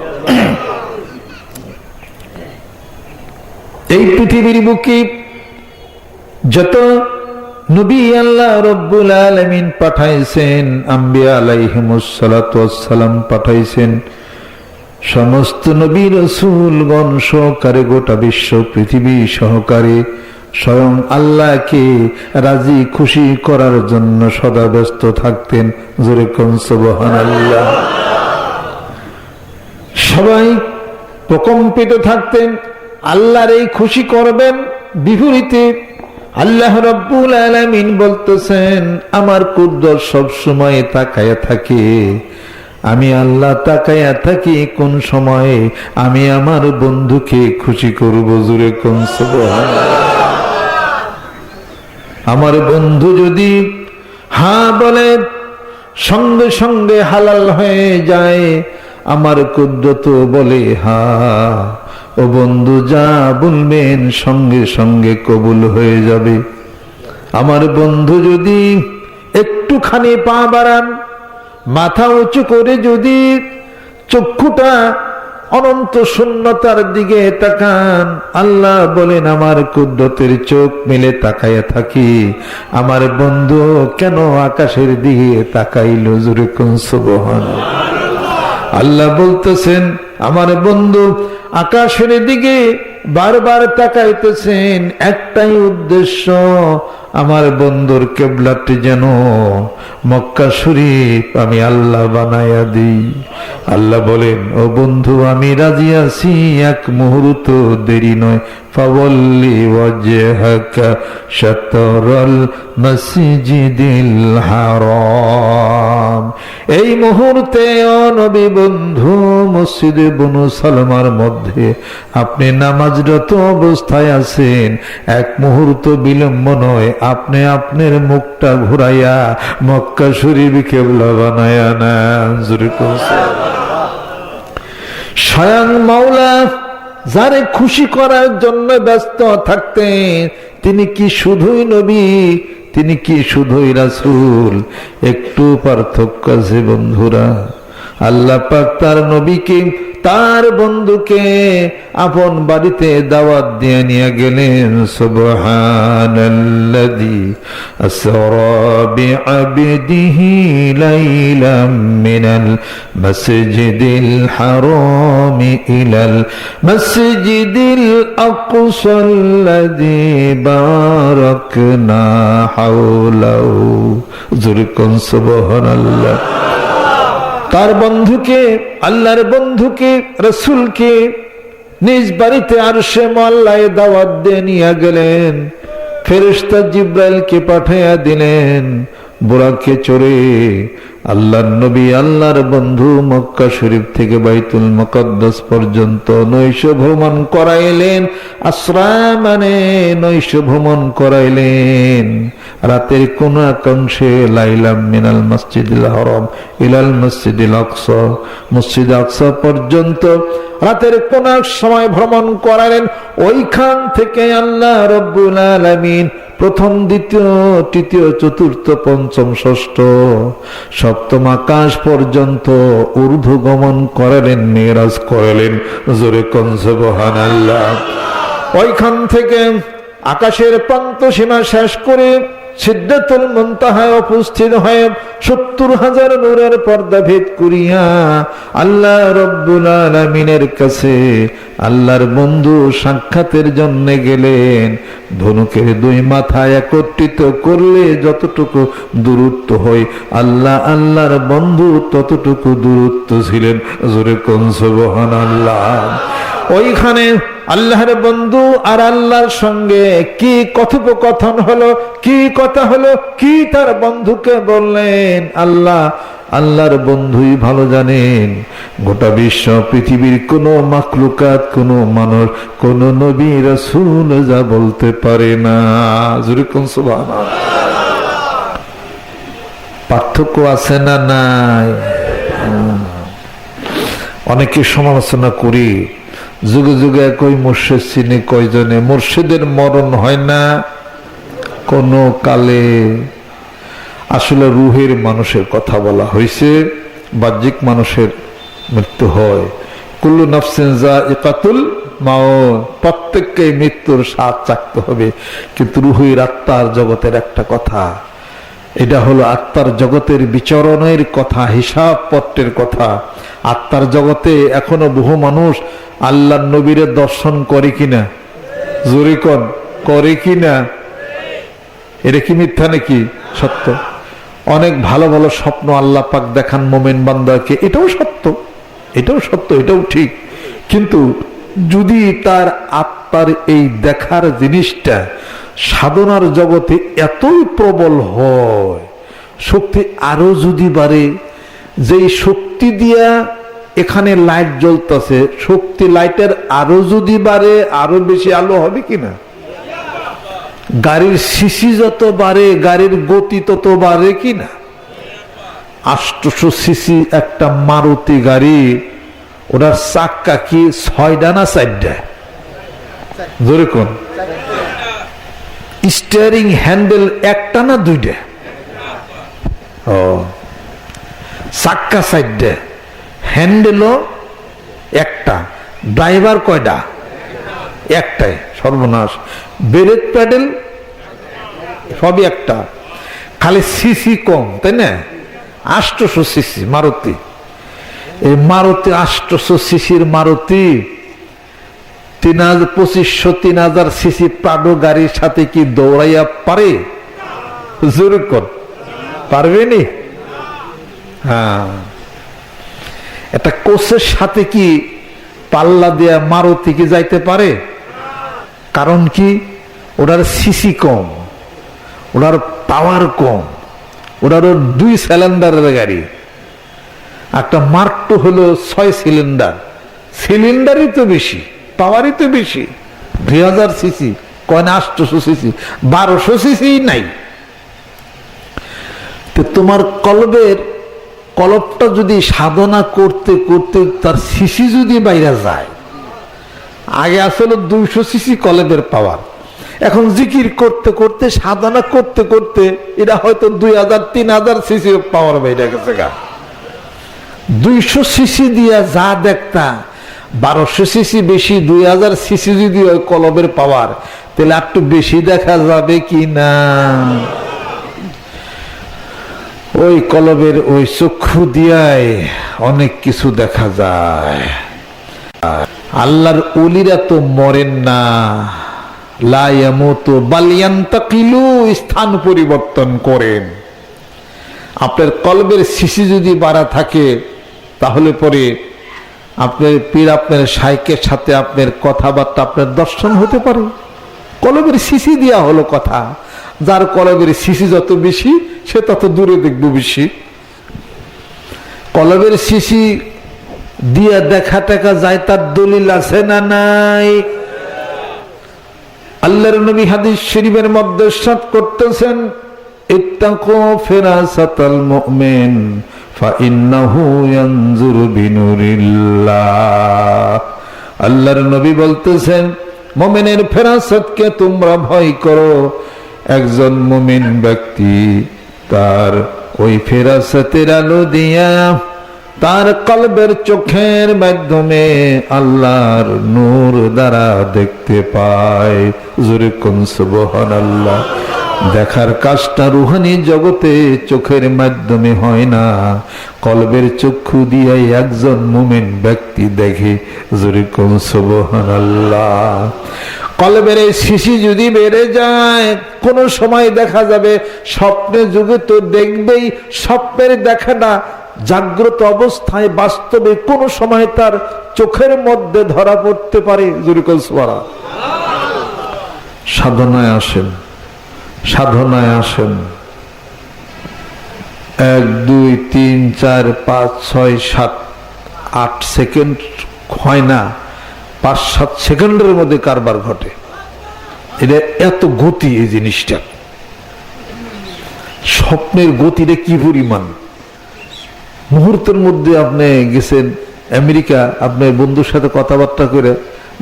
এই পৃথিবীর বুকে যত নবী আল্লাহ রব্বুল আলামিন পাঠাইছেন, আম্বিয়া আলাইহিমুস সালাতু ওয়াস সালাম পাঠাইছেন, সমস্ত নবী রাসূলগণ সহকারে গোটা বিশ্ব পৃথিবী সহকারে স্বয়ং আল্লাহকে রাজি খুশি করার জন্য সদা ব্যস্ত থাকতেন। জোরে কোন সুবহানাল্লাহ। সবাই প্রকম্পিত থাকতেন, আল্লাহর এই খুশি করবেন। বিপরীতে আল্লাহ রাব্বুল আলামিন বলতেছেন, আমার কুদরত সব সময় তাকায়া থাকে, আমি আল্লাহ তাকায়া থাকি কোন সময়ে আমি আমার বন্ধুকে খুশি করব। জোরে কোন সুবহানাল্লাহ। আমার বন্ধু যদি হ্যাঁ বলে, সঙ্গে সঙ্গে হালাল হয়ে যায়। আমার কুদরত বলে হ্যাঁ, ও বন্ধু যা বলবেন সঙ্গে সঙ্গে কবুল হয়ে যাবে। আমার বন্ধু যদি একটুখানি পা বাড়ান, মাথা উঁচু করে যদি চক্ষুটা অনন্ত শূন্যতার দিকে তাকান, আল্লাহ বলেন আমার কুদরতের চোখ মেলে তাকায়া থাকি, আমার বন্ধু কেন আকাশের দিকে তাকাইল? জোরে কোন সুবহানাল্লাহ। আল্লাহ বলতেছেন, আমার বন্ধু আকাশের দিকে বারবার তাকাইতেছেন, একটাই উদ্দেশ্য, আমার বন্ধুর কিবলাটি যেন মক্কা শরীফ আমি আল্লাহ বানায়া দিই। আল্লাহ বলেন, ও বন্ধু আমি রাজি আছি, এক মুহূর্ত দেরি নয়। ফাওয়াল্লি ওয়াজহাকা শাতরাল মসজিদিল হারাম। এই মুহূর্তে ও নবী বন্ধু, মসজিদে বনু সালমার মধ্যে আপনি নামাজরত অবস্থায় আছেন, এক মুহূর্ত বিলম্ব নয়, আপনি আপনার মুখটা ঘুরাইয়া মক্কা শরীফ কিবলা বানায়া নেন। স্বয়ং মাওলা যারে খুশি করার জন্য ব্যস্ত থাকতেন, তিনি কি শুধুই নবী, তিনি কি শুধুই রাসূল? একটু পার্থক্য আছে বন্ধুরা। আল্লাহ পাক তার নবীকে, তার বন্ধুকে আপন বাড়িতে দাওয়াত দিয়ে নিয়ে গেলেন। সুবহানাল্লাযী আসরা বিআবদিহি লাইলাম মিনাল মাসজিদিল হারাম ইলাল মাসজিদিল আকসাল্লাযী বারাকনা হাওলাহু। জোরে কোন সুবহানাল্লাহ। তার বন্ধুকে, আল্লাহর বন্ধুকে, রসুলকে নিজ বাড়িতে আরশে মুআল্লায় দাওয়াত দিয়ে নিয়ে গেলেন। ফেরেশতা জিব্রাইলকে পাঠিয়ে দিলেন বুরাকে চড়ে। আল্লাহর নবী, আল্লাহর বন্ধু মক্কা শরীফ থেকে বাইতুল মুকদ্দাস পর্যন্ত নৈশ ভ্রমণ করাইলেন। আসরা মানে নৈশ ভ্রমণ করাইলেন। রাতের কোন একাংশে লাইলাম মিনাল মসজিদিল হারাম ইলাল মসজিদিল আকসা, মসজিদ আকসা পর্যন্ত রাতের কোন সময় ভ্রমণ করালেন। ওইখান থেকে আল্লাহ রব্বুল আলামিন প্রথম দ্বিতীয় তৃতীয় চতুর্থ পঞ্চম ষষ্ঠ সপ্তম আকাশ পর্যন্ত ঊর্ধ্ব গমন করালেন, মেরাজ করালেন। জোরে কোন সুবহানাল্লাহ। ওইখান থেকে আকাশের প্রান্ত সীমা শেষ করে সিদরাতুল মুনতাহায় উপস্থিত হয়ে ৭০,০০০ নূরের পর্দা ভেদ করিয়া আল্লাহ রাব্বুল আলামিনের কাছে আল্লাহর বন্ধু সাক্ষাতের জন্য গেলেন। ধনুকের দুই মাথা একত্রিত করলে যতটুকু দূরত্ব হয়, আল্লাহর বন্ধু ততটুকু দূরত্ব ছিলেন। জোরে কোন সুবহানাল্লাহ। ওইখানে আল্লাহর বন্ধু আর আল্লাহর সঙ্গে কি কথোপকথন হলো, কি কথা হলো, কি তার বন্ধুকে বললেন, আল্লাহর বন্ধুই ভালো জানেন। গোটা বিশ্ব পৃথিবীর কোন মাখলুকাত, কোন মানুষ, কোন নবী রাসূল যা বলতে পারে না। জোরে কোন সুবহানাল্লাহ। পার্থক্য আছে না নাই? অনেকে সমালোচনা করি, যুগে যুগে একই মুর্শিদ চিনি কয়জনে, মুর্শিদের মরণ হয় না কোন কালে। আসলে রুহের মানুষের কথা বলা হয়েছে, বাহ্যিক মানুষের মৃত্যু হয়। কুল্লু নাফসিন যায়িকাতুল মাউত, প্রত্যেককে মৃত্যুর স্বাদ চাখতে হবে। কিন্তু রুহের আত্মার জগতের একটা কথা, এটা হলো আত্মার জগতের বিচরণের কথা, হিসাব পত্রের কথা। আত্মার জগতে এখনো বহু মানুষ আল্লাহর নবীরে দর্শন করে কিনা? জোরে কোন, করে কিনা? এটা কি মিথ্যা নাকি সত্য? অনেক ভালো ভালো স্বপ্ন আল্লাহ পাক দেখান মোমেন বান্দাকে, এটাও সত্য, এটাও সত্য, এটাও ঠিক। কিন্তু যদি তার আত্মার এই দেখার জিনিসটা সাধনার জগতে এতই প্রবল হয়, শক্তি আরো যদি বাড়ে, যেই শক্তি দিয়া এখানে লাইট জ্বলতেছে, শক্তি লাইটের আরো যদি বাড়ে, আরো বেশি আলো হবে কিনা? গাড়ির সিসি যত বাড়ে, গাড়ির গতি তত বাড়ে কিনা? ৮০০ সিসি একটা মারুতি গাড়ি, ওটার চাক্কা কি ৬টা না ৪টা? জোরে কোন। স্টিয়ারিং হ্যান্ডেল একটা না ২টা? ও, চাক্কা ৪টা, হ্যান্ডেলও একটা, ড্রাইভার কয়টা? একটাই। সর্বনাশ। ব্রেক প্যাডেল সবই একটা, খালি সিসি কম, তাই না? ৮০০ সিসি মারুতি। এই মারুতি ৮০০ সিসির মারুতি ২৫০০-৩০০০ সিসি প্রাডো গাড়ির সাথে কি দৌড়াইয়া পারে? জোরে কোন, পারবে নি? হ্যাঁ, একটা কোচের সাথে কি পাল্লা দেয়া মারুতি কি যাইতে পারে? কারণ কি? ওটার সিসি কম, ওটার পাওয়ার কম, ওটার ২ সিলিন্ডারের গাড়ি। একটা মার্ক 2 হলো ৬ সিলিন্ডার, সিলিন্ডারই তো বেশি, পাওয়ারই তো বেশি। ২০০০ সিসি কয় না ৮০০ সিসি, ১২০০ সিসি নাই। তো তোমার কলবটা যদি সাধনা করতে করতে তার সিসি যদি বাইরে যায়, আগে আসলে ২০০ সিসি কলবের পাওয়ার, এখন জিকির করতে করতে সাধনা করতে করতে এটা হয়তো ২০০০-৩০০০ সিসি পাওয়ার বাইরে গেছে গা। ২০০ সিসি দিয়া যা দেখতা, ১২০০ সিসি বেশি, ২০০০ সিসি যদি ওই কলবের পাওয়ার, তাহলে একটু বেশি দেখা যাবে কি না? ওই কলবের ওই চক্ষু দিয়াই অনেক কিছু দেখা যায়। আল্লাহর ওলিরা তো মরেন না, লা ইয়ামুতু বাল ইয়ান্তাকিলু, স্থান পরিবর্তন করেন। আপনার কলবের সিসি যদি বাড়া থাকে, তাহলে পরে আপনার পীর, আপনার শাইখের সাথে আপনার কথাবার্তা, আপনার দর্শন হতে পারে। কলবের সিসি দেয়া হলো কথা। যার কলবের সিসি যত বেশি, সে তত দূরে দেখব বেশি। কলবের সিসি দিয়া দেখা টেকা যায়, তার দলিল আছে না নাই? আল্লাহর নবী হাদিস শরীফের মধ্যে ইরশাদ করতেছেন, ইত্তাকু ফিরাসাতাল মুমিন ফাইন্নাহু ইয়ানজুরু বিনুরিল্লাহ। আল্লাহর নবী বলতেছেন, মুমিনের ফেরাসতকে তোমরা ভয় করো। একজন মুমিন ব্যক্তি তার ওই ফেরাসতের আলো দিয়া তার কলবের চোখের মাধ্যমে আল্লাহর নূর দ্বারা দেখতে পায়। জোরে কোন সুবহানাল্লাহ। দেখার কাজটা রুহানি জগতে চোখের মাধ্যমে হয় না, কলবের চক্ষু দিয়ে একজন মুমিন ব্যক্তি দেখে। জোরে কোন সুবহানাল্লাহ। কলবের এই শিশি যদি বেড়ে যায়, কোন সময় দেখা যাবে স্বপ্নে যুগে তো দেখবেই, স্বপ্নের দেখাটা জাগ্রত অবস্থায় বাস্তবে কোন সময় তার চোখের মধ্যে ধরা পড়তে পারে। জোরে কোন সুবহানাল্লাহ। সাধনায় আসেন, সাধনায় আসেন। 1 2 3 4 5 6 7 8 সেকেন্ড হয় না, 5-7 সেকেন্ডের মধ্যে কারবার ঘটে। এটা এত গতি এই জিনিসটা, স্বপ্নের গতিটা কি পরিমাণ। মুহূর্তের মধ্যে আপনি গেছেন আমেরিকা, আপনার বন্ধুর সাথে কথাবার্তা করে,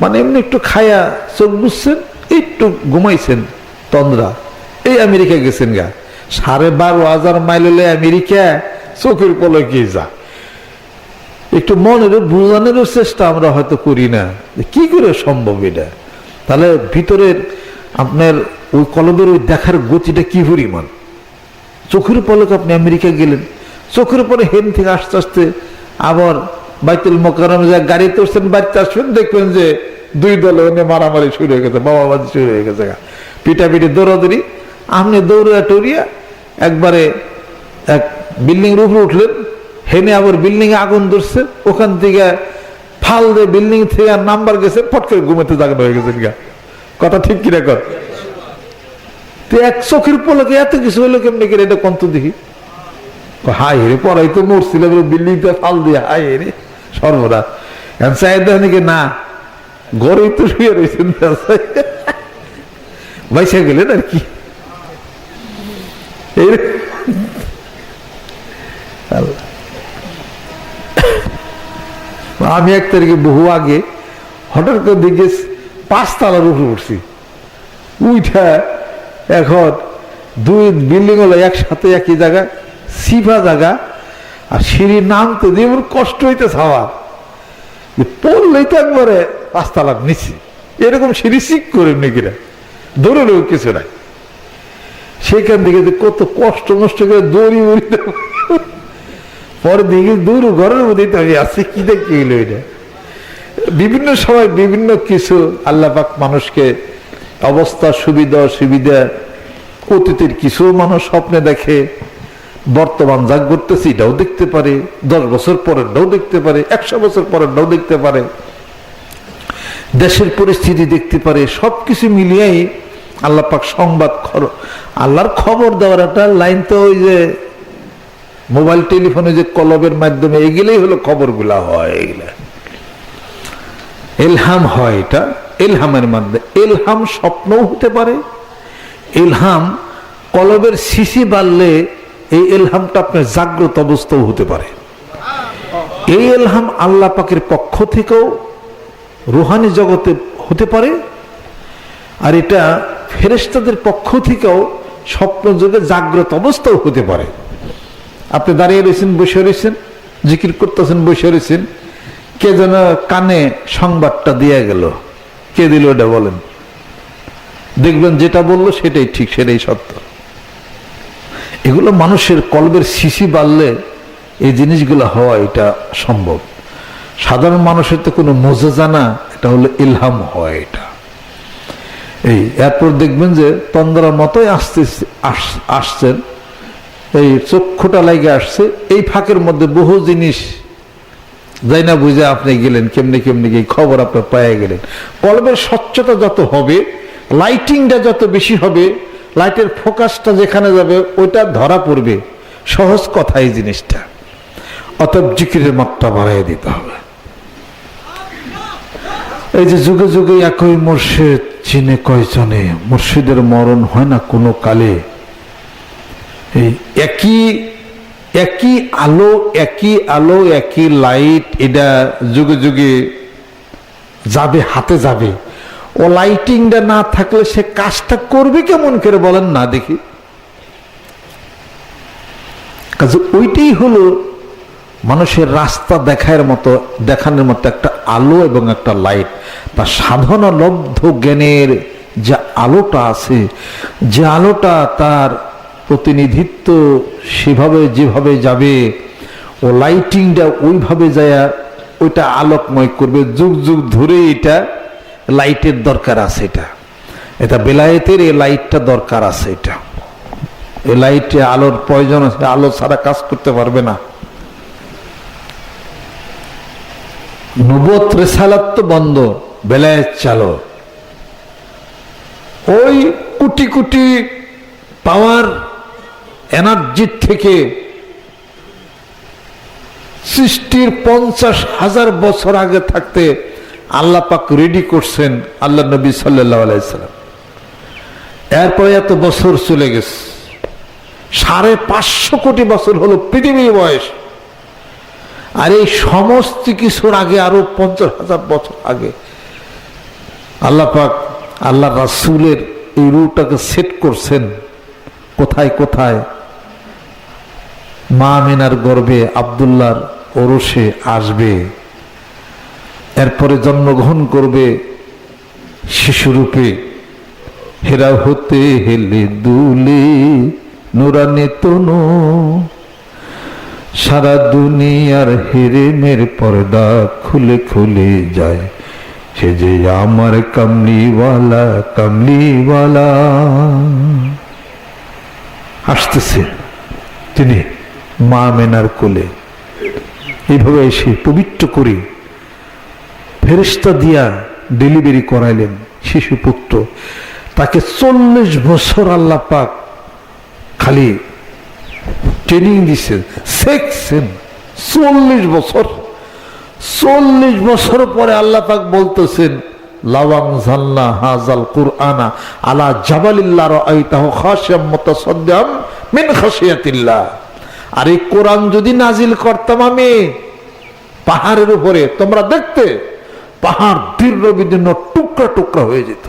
মানে এমনি একটু খায়া চোখ বুঝছেন, একটু ঘুমাইছেন, তন্দ্রা, এই আমেরিকা গেছেন গা। 12,500 মাইল হলে আমেরিকা চোখের পলকে যা। একটু মনের বোঝানোর চেষ্টা আমরা হয়তো করি না, কি করে সম্ভব এটা। তাহলে ভিতরের আপনার ওই কলবের ওই দেখার গতিটা কি পরিমাণ। চোখের পলকে আপনি আমেরিকা গেলেন, চোখের পরে হেন থেকে আস্তে আস্তে আবার বাইতুল মোকাররমে যা গাড়িতে উঠছেন, বাড়িতে আসবেন, দেখবেন যে 2 দলে মারামারি শুরু হয়ে গেছে, বাবাবাজি শুরু হয়ে গেছে, পিটাপিটি দৌড়াদৌড়ি। আপনি দৌড়িয়া টৌড়িয়া একবারে এক বিল্ডিং এর উপরে উঠলেন, হেনে আবার বিল্ডিং এ আগুন ধরছে, ওখান থেকে ফাল দিয়ে বিল্ডিং থেকে নাম্বার গেছে, ফট করে ঘুমাতে জাগানো হয়ে গেছে। কথা ঠিক কিনা কর। এক চোখের পলকে এত কিছু হলো কেমনি করে, এটা কন্ত দেখি। হাই রে, পড়াই তো মরছিল বিল্ডিংটা ফাল দিয়ে, হাই রে সর্বরা। চাই দেখে না, গড়েই তো শুয়ে রয়েছেন, বাইসা গেলেন আর কি। আমি 1 তারিখে বহু আগে হঠাৎ করে দিকে 5 তলার উপরে উঠছি, উঠা এখন 2 বিল্ডিং হলো একসাথে একই জায়গা, সিফা জায়গা, আর সিঁড়ি নামতে দিয়ে আমার কষ্ট হইতেছে। আমার পড়লেই তো একবারে 5 তলার নিচে, এরকম সিঁড়ি শিক করে নাকিরা দৌড়েও কিছু নাই। সেখান থেকে কত কষ্ট নষ্ট করে দৌড়ি উড়িতে, পরে দিকে দূর ঘরের মধ্যে আছে কি দেখে এলো। এটা বিভিন্ন সময় বিভিন্ন কিছু আল্লাহ পাক মানুষকে অবস্থা সুবিধা সুবিধা, অতীতের কিছু মানুষ স্বপ্নে দেখে, বর্তমান যা ঘটতেছে এটাও দেখতে পারে, 10 বছর পরেরটাও দেখতে পারে, 100 বছর পরেরটাও দেখতে পারে, দেশের পরিস্থিতি দেখতে পারে। সবকিছু মিলিয়েই আল্লাহ পাক সংবাদ, আল্লাহর খবর দেওয়ার একটা লাইন তো ওই যে মোবাইল টেলিফোনে যে কলবের মাধ্যমে এগুলোই হলো খবরগুলা হয়, এগুলা এলহাম হয়। এটা এলহামের মাধ্যমে, এলহাম স্বপ্নও হতে পারে, এলহাম কলবের শিশি বাড়লে এই এলহামটা আপনার জাগ্রত অবস্থাও হতে পারে। এই এলহাম আল্লাহ পাকের পক্ষ থেকেও রুহানি জগতে হতে পারে, আর এটা ফেরেশতাদের পক্ষ থেকেও স্বপ্ন যোগে জাগ্রত অবস্থাও হতে পারে। আপনি দাঁড়িয়ে রয়েছেন, বসে রয়েছেন, জিকির করতেছেন, বসে রয়েছেন, কে যেন কানে সংবাদটা দিয়ে গেল, কে দিল এটা বলেন, দেখবেন যেটা বললো সেটাই ঠিক, সেটাই সত্য। এগুলো মানুষের কলবের শিশি বাড়লে এই জিনিসগুলো হওয়া এটা সম্ভব। সাধারণ মানুষের তো কোনো মুজিজা না, এটা হলো ইলহাম হয় এটা। এই এরপর দেখবেন যে তন্দ্রার মতোই আসছেন, এই চক্ষুটা লাগে আসছে, এই ফাঁকের মধ্যে বহু জিনিস যাই না বুঝে আপনি গেলেন, কেমনি কেমনি গিয়ে খবর আপনি পেয়ে গেলেন। কলবের স্বচ্ছতা যত হবে, লাইটিংটা যত বেশি হবে, লাইটের ফোকাসটা যেখানে যাবে ওইটা ধরা পড়বে। সহজ কথা এই জিনিসটা, অতএব জিকিরের মাত্রা বাড়াই দিতে হবে। এই যে যুগে যুগে একই মুর্শিদ চিনে কয়জনে, মুর্শিদের মরণ হয় না কোনো কালে। এই একই আলো, একই লাইট, এটা যুগে যুগে যাবে, হাতে যাবে। ও লাইটিংটা না থাকলে সে কাজটা করবে কেমন করে বলেন না দেখি। কাজে ওইটাই হলো মানুষের রাস্তা দেখানোর মতো একটা আলো এবং একটা লাইট। তার সাধনালব্ধ জ্ঞানের যে আলোটা আছে, যে আলোটা তার প্রতিনিধিত্ব সেভাবে যেভাবে যাবে, ও লাইটিংটা ওইভাবে যায় ওইটা আলোকময় করবে। যুগ যুগ ধরে এটা লাইটের দরকার আছে, এটা বেলায়েতের এই লাইটটা দরকার আছে। এই লাইটে আলোর প্রয়োজন আছে, আলো ছাড়া কাজ করতে পারবে না। নবুয়ত রিসালাত তো বন্ধ, বেলায়েত চালো। ওই কোটি কোটি পাওয়ার এনার্জির থেকে সৃষ্টির 50,000 বছর আগে থাকতে আল্লাহ পাক রেডি করছেন আল্লাহ নবী সাল্লাল্লাহু আলাইহি সাল্লাম। এরপরে এত বছর চলে গেছে, 550 কোটি বছর হলো পৃথিবীর বয়স। আর এই সমস্ত কিছুর আগে আরো 50,000 বছর আগে আল্লাহ পাক আল্লাহ রাসূলের এই রূহটাকে সেট করছেন কোথায় কোথায়। মা আমিনার গর্ভে আব্দুল্লাহর ওরসে আসবে, এরপরে জন্মগ্রহণ করবে শিশুরূপে। হেরা হতে হেলে দুলে নুরানি তনু, সারা দুনিয়ার হেরেমের পর্দা খুলে খুলে যায়, সে যে আমার কামলিওয়ালা কামলিওয়ালা। আসতেছে তিনি মা আমিনার কোলে, এইভাবে এসে পবিত্র করে ফেরেশতা দিয়া ডেলিভারি করাইলেন শিশু পুত্র। তাকে 40 বছর আল্লাহ পাক খালি ট্রেনিং দিচ্ছেন, শিখছেন। 40 বছর, 40 বছর পরে আল্লাহ পাক বলতেছেন লাওয়াং জাল্লা হাজাল কুরআনা আলা জাবালিল্লাহ রাআইতাহু খাশিয়াম মুতাসাদ্দিআম মিন খাশিয়াতিল্লাহ। আর এই কোরআন যদি নাজিল করতাম আমি পাহাড়ের উপরে, তোমরা দেখতে পাহাড় দীর্ঘ বিদীর্ণ টুকরা টুকরা হয়ে যেত।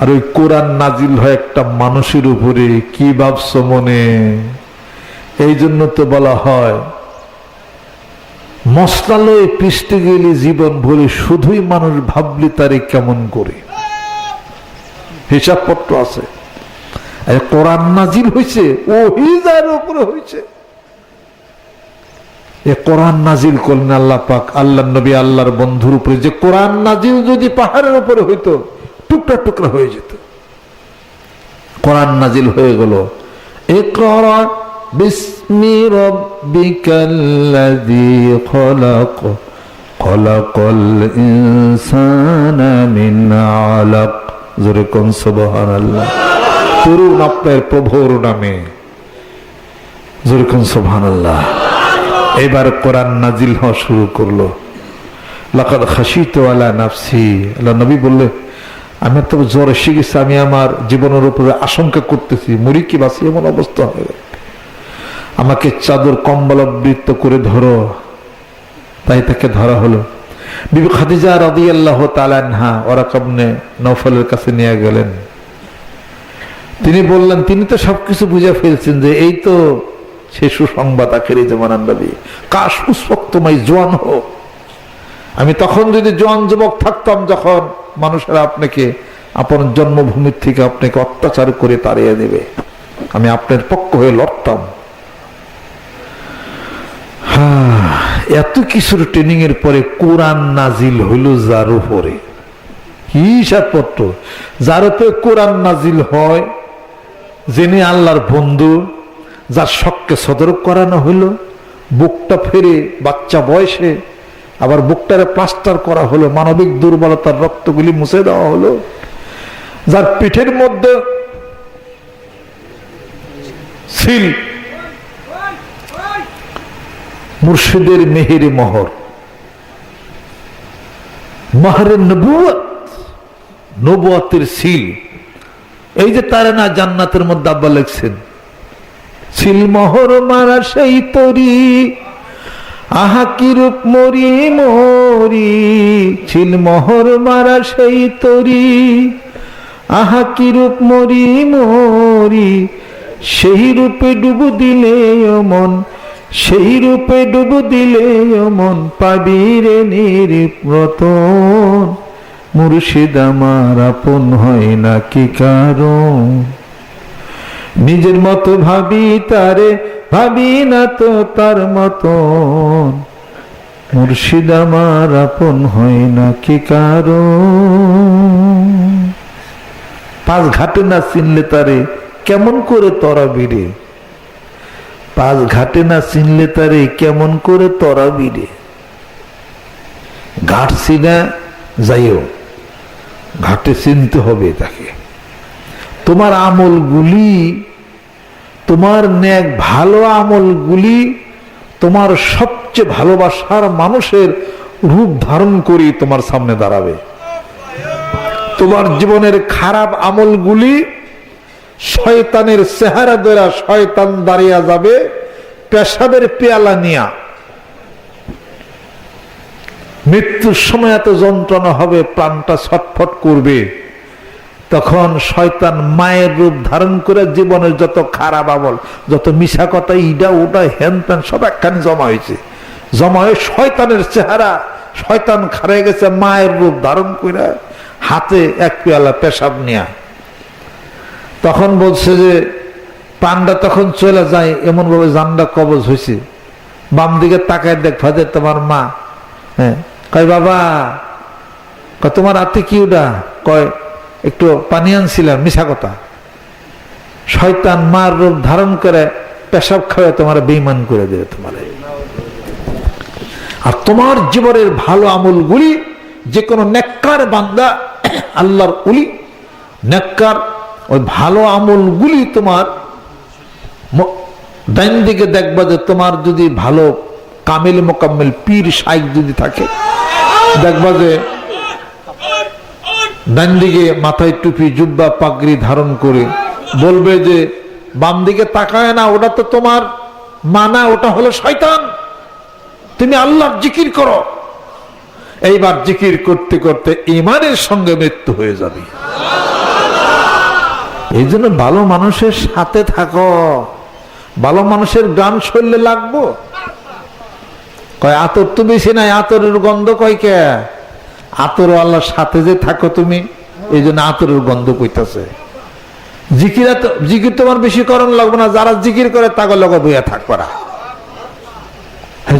আর ওই কোরআন নাজিল হয় একটা মানুষের উপরে, কি ভাবছো মনে? এই জন্য তো বলা হয় মশলালয়ে পিষতে গেলে জীবন ভরে শুধুই মানুষ ভাবলি তারে কেমন করে। হিসাবপত্র আছে। কোরআন নাজিল হয়েছে ওহী যার উপরে হয়েছে। এ কোরআন নাজিল করলেন আল্লাহ পাক আল্লাহর নবী আল্লাহর বন্ধুর উপরে। যে কোরআন নাজিল যদি পাহাড়ের উপরে হইতো টুকরা টুকরা হয়ে যেত। কোরআন নাজিল হয়ে গেল। ইকরা বিসমি রাব্বিকাল্লাযী খলাক খলাকাল ইনসানা মিন আলাক। জোরে কোন সুবহানাল্লাহ। তরুণ আপনার প্রভুর নামে, জোরে কোন সুবহানাল্লাহ। এবার কোরআন নাজিল হওয়া শুরু করলো। লাকাদ খাশিতু আলা নাফসি। আল্লাহ নবী বললেন আমি তো জ্বর এসে গেছে, আমি আমার জীবনের উপরে আশঙ্কা করতেছি, মরি কি বাঁচি এমন অবস্থা হয়ে গেল। আমাকে চাদর কম্বল আবৃত করে ধরো। তাই তাকে ধরা হলো। বিবি খাদিজা রাদিয়াল্লাহু তাআলা আনহা ওরাকা ইবনে নওফলের কাছে নিয়ে গেলেন। তিনি বললেন, তিনি তো সবকিছু বুঝে ফেলছেন যে এই তো সে সুসংবাদ আখেরি জামানার নবী। কাশ উস ওয়াক্ত তোমায় জওয়ান হো। আমি তখন যদি জওয়ান যুবক থাকতাম, যখন মানুষেরা আপনাকে আপন জন্মভূমির থেকে আপনাকে অত্যাচার করে তাড়িয়ে দেবে, আমি আপনার পক্ষ হয়ে লড়তাম। এত কিছুর ট্রেনিং এর পরে কোরআন নাজিল হইল যার উপরে। কি হিসাবপত্র? যার উপরে কোরআন নাজিল হয়, যিনি আল্লাহর বন্ধু, যার শখকে সদর করানো হইলো, বুকটা ফেরে বাচ্চা বয়সে আবার বুকটারে প্লাস্টার করা হলো, মানবিক দুর্বলতার রক্তগুলি মুছে দেওয়া হলো, যার পিঠের মধ্যে ছিল মুর্শিদের মেহেরে মোহর, মাহরে নবুয়ত, নবুয়তের সিল। এই যে তারা না জান্নাতের মধ্যে আব্বা লিখছেন সিল মোহর মারা সেই তরি আহা কি রূপ মরি মরি, ছিল মোহর মারা সেই তরি। আহা কি রূপ মরি মরি, সেই রূপে ডুবু দিলে মন, সেই রূপে ডুবু দিলে মন, পাবি রে নিরতন। মুর্শিদ আমার আপন হয় না কি কারণ, নিজের মতো ভাবি তারে, ভাবি না তো তার মতন। মুর্শিদ আমার আপন হয় না কি কারণ। পাঁচ ঘাটে না চিনলে তারে কেমন করে তরাবি রে, পাঁচ ঘাটে না চিনলে তারে কেমন করে তরাবি রে। ঘাট চিনা যাইও, ঘাটে চিনতে হবে তাকে। তোমার আমলগুলি, তোমার নেক ভালো আমলগুলি তোমার সবচেয়ে ভালোবাসার মানুষের রূপ ধারণ করি তোমার সামনে দাঁড়াবে। তোমার জীবনের খারাপ আমলগুলি শয়তানের চেহারা দ্বারা শয়তান দাঁড়িয়ে যাবে পেশাবের পেয়ালা নিয়া। মৃত্যুর সময় এত যন্ত্রণা হবে, প্রাণটা ছটফট করবে, তখন শয়তান মায়ের রূপ ধারণ করে জীবনের যত খারাপ আমল, যত মিশা কথা, ইডা ওটা হ্যান ত্যান সব একখানি জমা হয়েছে। জমা হয়ে শয়তানের চেহারা, শয়তান খারে গেছে মায়ের রূপ ধারণ করে, হাতে এক পেয়ালা পেশাব নিয়া। তখন বলছে যে পান্ডা তখন চলে যায়, এমন ভাবে জানটা কবজ হয়েছে। বাম দিকে তাকায় দেখ ফাদে তোমার মা। হ্যাঁ, কয় বাবা, তোমার হাতে কি ওটা? কয় একটু পানি আনছিলাম। মিশা কথা। শয়তান মার রূপ ধারণ করে পেশাব খাওয়া তোমার বেঈমান করে দেবে তোমার। আর তোমার জীবনের ভালো আমলগুলি, যে কোনো নেককার বান্দা, আল্লাহর উলি নেককার, ওই ভালো আমলগুলি তোমার ডাইন দিকে দেখবা যে তোমার যদি ভালো কামিল মোকাম্মেল পীর শাইখ যদি থাকে, দেখবা যে ডান দিকে মাথায় টুপি জুব্বা পাগড়ি ধারণ করে বলবে যে বাম দিকে তাকায় না, ওটা তো তোমার মানা, ওটা হলো শয়তান, তুমি আল্লাহর জিকির করো। এইবার জিকির করতে করতে ঈমানের সঙ্গে মৃত্যু হয়ে যাবে। এই জন্য ভালো মানুষের সাথে থাকো, ভালো মানুষের গান শরীরে লাগবো। কয় আতর তো বেশি নাই, আতরের গন্ধ কয় কে? আতর আল্লাহর সাথে যে থাকো তুমি, এই জন্য আতরের গন্ধ কইতাছে। জিকির তোমার বেশি করণ লাগবে না, যারা জিকির করে তাকে লগা বইয়া থাকবা।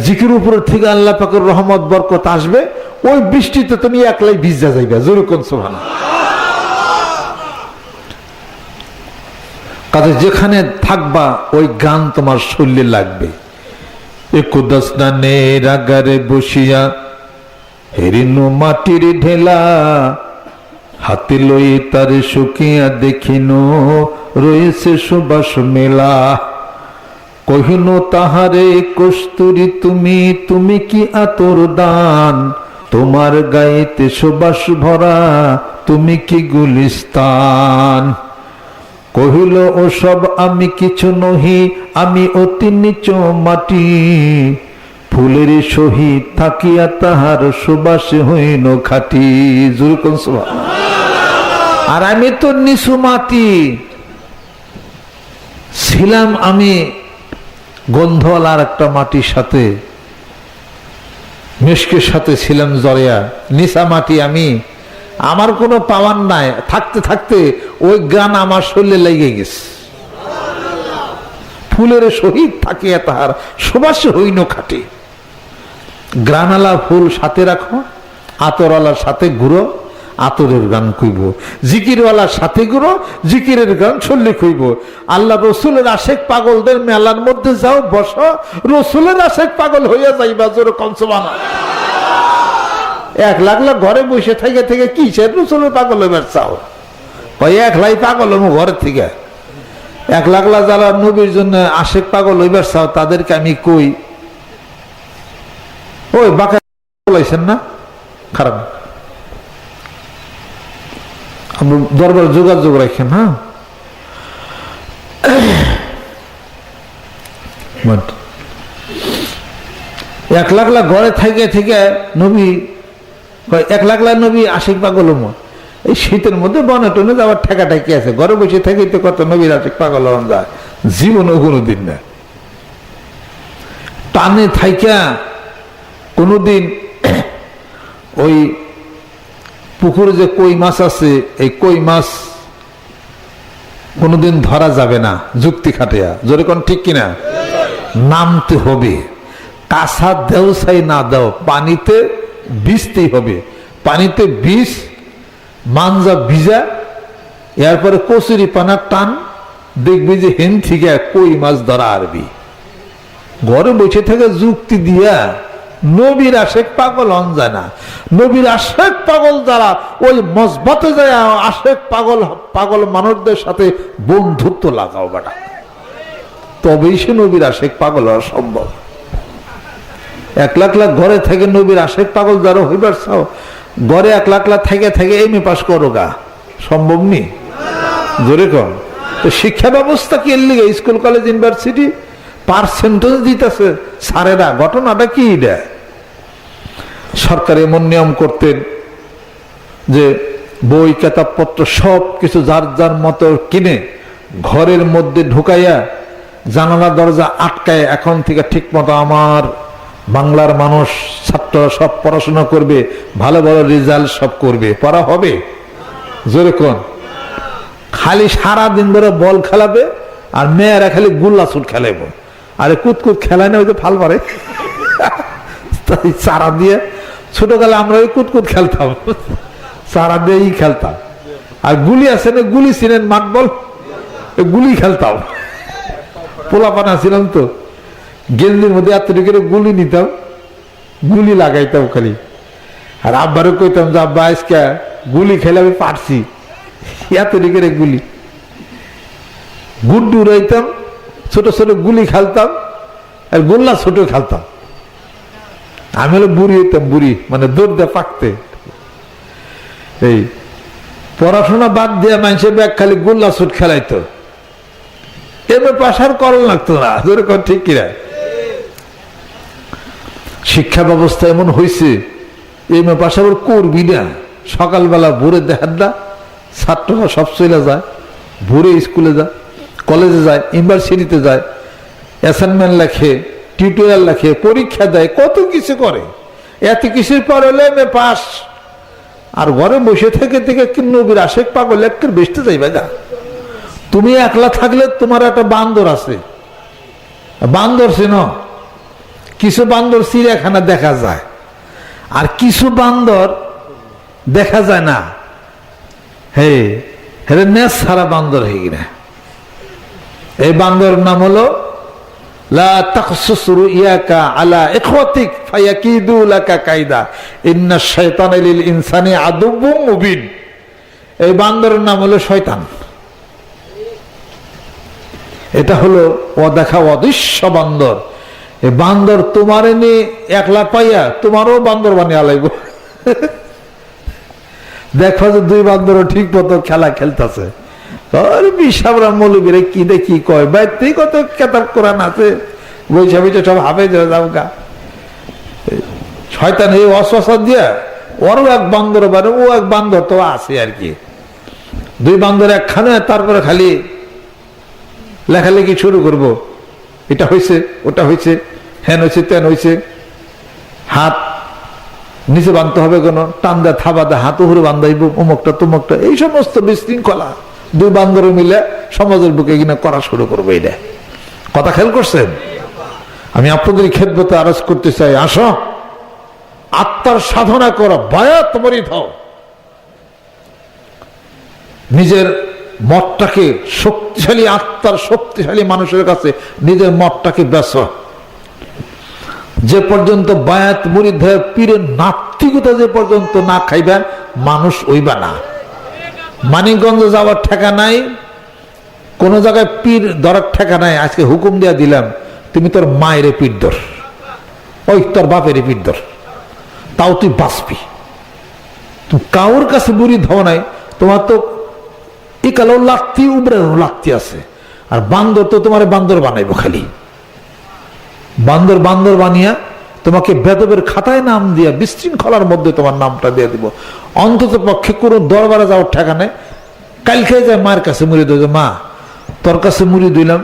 জিকির উপরের থেকে আল্লাহ পাকের রহমত বরকত আসবে, ওই বৃষ্টিতে তুমি একলাই ভিজা যাইবা। জোরে কোন সুবহানাল্লাহ। কাজে যেখানে থাকবা ওই গান তোমার শরীরে লাগবে। একদা স্নানের আগারে বসিয়া হেরিনু মাটির ঢেলা, হাতে লই তারে শুকিয়া দেখিন রয়েছে সুবাস মেলা। কহিন তাহারে কস্তুরী তুমি, তুমি কি আতর দান, তোমার গায়েতে সুবাস ভরা, তুমি কি গুলিস্তান। কহিল ওসব আমি কিছু নহি, আমি অতি নিচ মাটি, ফুলের সহিত থাকিয়া তাহার সুবাসে হইন খাটি। আর আমি তো নিচু মাটি ছিলাম, আমি গন্ধওয়ালার একটা মাটির সাথে, মিশকের সাথে ছিলাম জড়িয়া। নিচা মাটি আমি, আমার কোনো পাওয়ার নাই। থাকতে থাকতে ওই গান আমার শরীরে লেগে গেছে। ফুলের সহিত থাকিয়া তাহার সুবাসে হইন খাটি। গ্রানালা ফুল সাথে রাখো, আতরওয়ালার সাথে ঘুরো, আতরের গান কইব। জিকিরওয়ালার সাথে ঘুরো, জিকিরের গান চললে কইব। আল্লাহ রসুলের আশেক পাগলদের মেলার মধ্যে যাও, বসো, রসুলের আশেক পাগল হইয়া যাইবা। জোরে কোন সুবহানাল্লাহ। এক লাখ লাখ ঘরে বসে থেকে থেকে কিসের রসুলের পাগল হইবার চাও? একলাই পাগল হবো ঘরের থেকে। এক লাখ লাখ যারা নবীর জন্য আশেক পাগল হইবার চাও, তাদেরকে আমি কই, ওই বাঁকা বলাইছেন না, খারাপ দরবার যোগাযোগ রাখেন। হ্যাঁ, এক লাখ লাখ ঘরে থেকে থেকে নবী এক লাখ লাখ নবী আশিক পাগল এই শীতের মধ্যে বনে টনে যাওয়ার ঠেকাটা কি আছে? ঘরে বসে থেকে তো কত নবীর আশিক পাগল যায়, জীবনও কোনোদিন না। টানে থাইকা কোনোদিন ওই পুকুরে যে কই মাছ আছে, এই কই মাছ কোনোদিন ধরা যাবে না যুক্তি খাটিয়া, জোরে কোন ঠিক কিনা? নামতে হবে, কাঁচা দেও চাই না দাও, পানিতে ভিজতেই হবে। পানিতে বিষ মানজা ভিজা, এরপরে কচুরি পানা টান, দেখবি যে হেন থেকে কই মাছ ধরা আরবি। ঘরে বসে থেকে যুক্তি দিয়া নবীর আশেক পাগল হন যায় না। নবীর আশেক পাগল যারা ওই মজবতে যায়, আশেক পাগল পাগল মানুষদের সাথে বন্ধুত্ব লাগাও বেটা, তবেই সে নবীর আশেক পাগল হওয়া সম্ভব। এক লাখ লাখ ঘরে থেকে নবীর আশেক পাগল যারা হইবার চাও, ঘরে এক লাখ লাখ থেকে থেকে এমএ পাস করো গা, সম্ভব নি? জোরে কম। তো শিক্ষা ব্যবস্থা কি এর লিগে স্কুল কলেজ ইউনিভার্সিটি পার্সেন্টেজ দিতেছে স্যারেরা, ঘটনাটা কি দেয়? সরকার এমন নিয়ম করতেন যে বই কিতাবপত্র সব কিছু যার যার মতো কিনে ঘরের মধ্যে ঢুকাইয়া জানালা দরজা আটকায়, এখন থেকে ঠিক মতো আমার বাংলার মানুষ ছাত্ররা সব পড়াশোনা করবে, ভালো ভালো রেজাল্ট সব করবে, পড়া হবে। জোরে কোন? খালি সারা দিন ধরে বল খেলাবে আর মেয়েরা খালি গুল্লা ছুট খেলাইব। আরে কুতকুত খেলায় না, ওই যে ফাল মারে চারা দিয়ে। ছোটকালে আমরা ওই কুতকুত খেলতাম, চারা দিয়েই খেলতাম। আর গুলি আছে না, গুলি ছিলেন মাঠ বল, গুলি খেলতাম। পোলাপানা ছিলাম তো, গেঞ্জির মধ্যে এতটুকু গুলি নিতাম, গুলি লাগাইতাম খালি। আর আব্বারও কইতাম যে আব্বা আজকে গুলি খেলে আমি পারছি, এতটুকু গুলি। গুড্ডু উড়াইতাম, ছোট ছোট গুলি খেলতাম, আর গোল্লা ছোট খেলতাম। আমি হলো বুড়ি হইতাম, বুড়ি মানে দৌড় দিয়ে পাকতে। এই পড়াশোনা বাদ দিয়ে মানুষের ব্যাগ খালি গোল্লা ছুট খেলাইতো, এবার পাশার করল লাগতো না। যেরকম ঠিক কিনা? শিক্ষা ব্যবস্থা এমন হয়েছে, এমএ পাশা করবি না। সকালবেলা ভোরে দেখার না, ছাত্ররা সব চলে যায়, ভোরে স্কুলে যায়, কলেজে যায়, ইউনিভার্সিটিতে যায়, অ্যাসাইনমেন্ট লেখে, টিউটোরিয়াল লেখে, পরীক্ষা দেয়, কত কিছু করে। এত কিছুর পর হলে এমএ পাস। আর ঘরে বসে থেকে থেকে নবীর আশেক পাগল একটু বেসতে যাইবে না। তুমি একলা থাকলে তোমার একটা বান্দর আছে, বান্দর চেনো? কিছু বান্দর চিড়িয়াখানা দেখা যায়, আর কিছু বান্দর দেখা যায় না। হে হে নেস সারা বান্দর হয়ে গিয়ে। এই বান্দর নাম হলো লা তাকসুস রুইয়াকা আলা ইখওয়াতিক ফায়াকিদু লাকা কায়দা ইন্নাশ শাইতানা লিল ইনসানি আদুউম মুবিন। এই বান্দরের নাম হলো শয়তান। এটা হলো অদেখা অদৃশ্য বান্দর। এই বান্দর তোমারে নিয়ে একলা পাইয়া তোমারও বান্দর বানিয়ে আলাইব। দেখো যে দুই বান্দরও ঠিক মতো খেলা খেলতেছে। বিশাবরা মৌলবীরা কি দেখি কয় বাইতেই কত কেতাব কোরআন আছে, বৈশা বৈশা সব হাফে যাও গা। শয়তান এই অশ্বাসা দিয়া ওরও এক বান্দর বানে, ও এক বান্দর তো আছে আর কি। দুই বান্দর একখানে, তারপরে খালি লেখালেখি শুরু করব, এটা হয়েছে ওটা হয়েছে, হ্যান হয়েছে তেন হয়েছে। হাত নিচে বাঁধতে হবে, কোনো টান দেয় থাবা দেয়, হাত উপরে বান্ধাইব, অমুকটা তমুকটা, এই সমস্ত বিশৃঙ্খলা দুই বান্দরে মিলে সমাজের বুকে কিনা করা শুরু করবো। এটা কথা খেয়াল করছেন? আমি আপনাদের খেদমতে আরজ করতে চাই, আসো আত্মার সাধনা করো, বায়াত মরিদ হও, নিজের মতটাকে শক্তিশালী, আত্মার শক্তিশালী মানুষের কাছে নিজের মতটাকে বেচ। যে পর্যন্ত বায়াত মুরিদ হয়ে পীরের নাত্তিকতা যে পর্যন্ত না খাইবেন, মানুষ হইবা না। মানিকগঞ্জ যাওয়ার ঠেকা নাই, কোন জায়গায় পীর ধরার ঠেকা নাই। আজকে হুকুম দিয়া দিলাম, তুমি তোর মায়ের পীর ধর, ওই তোর বাপের পীর ধর, তাও তুই বাঁচবি। তুমি কাউর কাছে মুরিদ হও নাই, তোমার তো ইকালো লাত্তি উবরে লাত্তি আছে। আর বান্দর তো তোমার বান্দর বানাইবো, খালি বান্দর বান্দর বানিয়া তোমাকে বেদবের খাতায় নাম দিয়া বিশৃঙ্খলার মধ্যে তোমার নামটা দিয়ে দিব। অন্তত পক্ষে কোনো দরবারে যাওয়ার ঠেকা নেই। কালকে যায় মায়ের কাছে মুড়ি দিল, মা তোর কাছে মুড়ি দিলাম,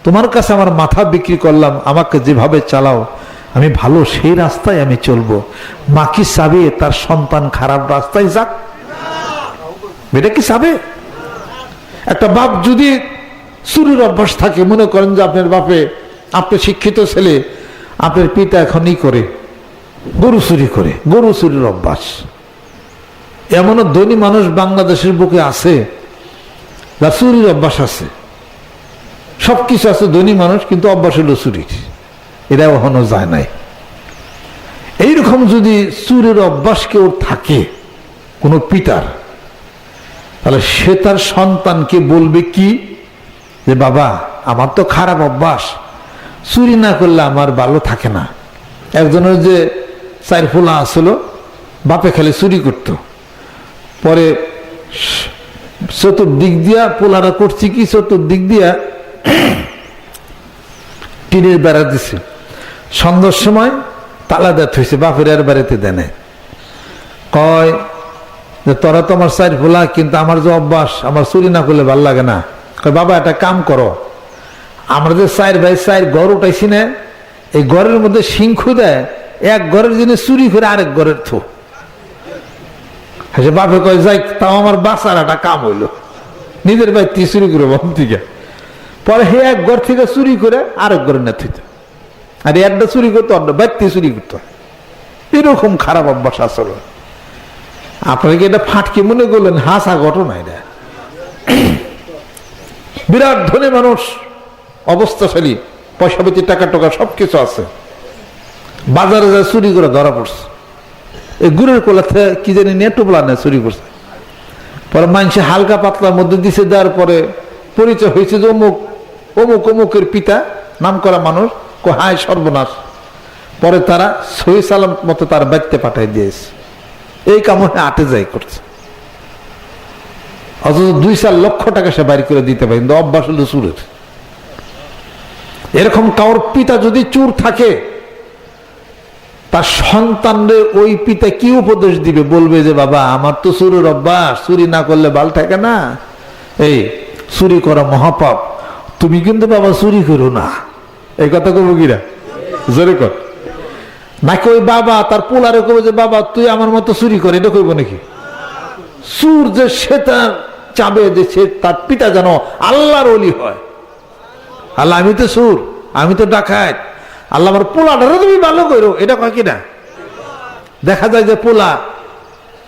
তোমার কাছে আমার মাথা বিক্রি করলাম, আমাকে যেভাবে চালাও আমি ভালো সেই রাস্তায় আমি চলবো। মা কি চাবে তার সন্তান খারাপ রাস্তায় যাক? এটা কি চাবে? একটা বাপ যদি চুরির অভ্যাস থাকে, মনে করেন যে আপনার বাপে, আপনি শিক্ষিত ছেলে, আপনার পিতা এখনই করে গরু চুরি করে, গরু চুরির অভ্যাস। এমনও ধনী মানুষ বাংলাদেশের বুকে আছে যার চুরির অভ্যাস আছে, সবকিছু আছে ধনী মানুষ, কিন্তু অভ্যাস হলো চুরির, এটা এখনো যায় নাই। এইরকম যদি চুরির অভ্যাস কেউ থাকে কোনো পিতার, তাহলে সে তার সন্তানকে বলবে কি যে বাবা আমার তো খারাপ অভ্যাস, চুরি না করলে আমার ভালো থাকে না। একজনের যে 4 পোলা আসলো, বাপে খালি চুরি করত, পরে চতুর্দিক দিয়া পোলারা করছি কি, চতুর্দিক দিয়া টিনের বেড়া দিছে, সন্ধ্যার সময় তালা দেত হয়েছে, বাপের আর বাড়িতে দেনে। কয় যে তোরা তো আমার 4 পোলা, কিন্তু আমার যে অভ্যাস, আমার চুরি না করলে ভাল লাগে না। কয় বাবা একটা কাম করো, আমরা যে 4 ভাই 4 ঘর উঠাইছি না, এই ঘরের মধ্যে সিংখু দেয়, এক ঘরের জিনিস চুরি করে আরেক ঘরের থো। বাপে কয় যাই, তাও আমার বাসার একটা কাম হইলো, নিজের ভাই চুরি করে বন্ধ থেকে। পরে হে এক ঘর থেকে চুরি করে আরেক ঘরে না থইত, আর একটা চুরি করতো অন্য ব্যক্তি চুরি করতো। এরকম খারাপ অভ্যাস আসলে। আপনাকে এটা ফাটকে মনে করলেন, হাসা ঘটনা এটা। বিরাট ধনী মানুষ, অবস্থাশালী, পয়সাপাতি, টাকা টাকা সবকিছু আছে, বাজারে যায় চুরি করে ধরা পড়ছে। এই গুড়ের কোলাতে কি জানি নিয়ে টোপলা নেয় চুরি করছে। পরে মানুষে হালকা পাতলার মধ্যে দিছে, দেওয়ার পরে পরিচয় হয়েছে যে অমুক অমুক অমুকের পিতা, নাম করা মানুষ। হায় সর্বনাশ! পরে তারা সহি সালাম মতো তার ব্যক্তি পাঠাই দিয়েছে। এই কামড়ে আটে যাই করছে, অথচ 2-4 লক্ষ টাকা সে বাইর করে দিতে পারে, কিন্তু অভ্যাস হলো চুরের। এরকম কারোর পিতা যদি চোর থাকে, তার সন্তানদের ওই পিতা কি উপদেশ দিবে? বলবে যে বাবা আমার তো চুরের অভ্যাস, চুরি না করলে ভাল থাকে না, এই চুরি করা মহাপাপ, তুমি কিন্তু বাবা চুরি করো না। এই কথা কব কিরা? জোরে কর। নাকি ওই বাবা তার পোলারে কবে যে বাবা তুই আমার মতো চুরি করে, এটা কইব নাকি? চুর যে সে তার চাবে যে সে তার পিতা যেন আল্লাহর ওলি হয়। আল্লাহ আমি তো চুর, আমি তো ডাকাত, আল্লাহ আমার পোলাটারে তুমি ভালো করো, এটা কয় কিনা? দেখা যায় যে পোলা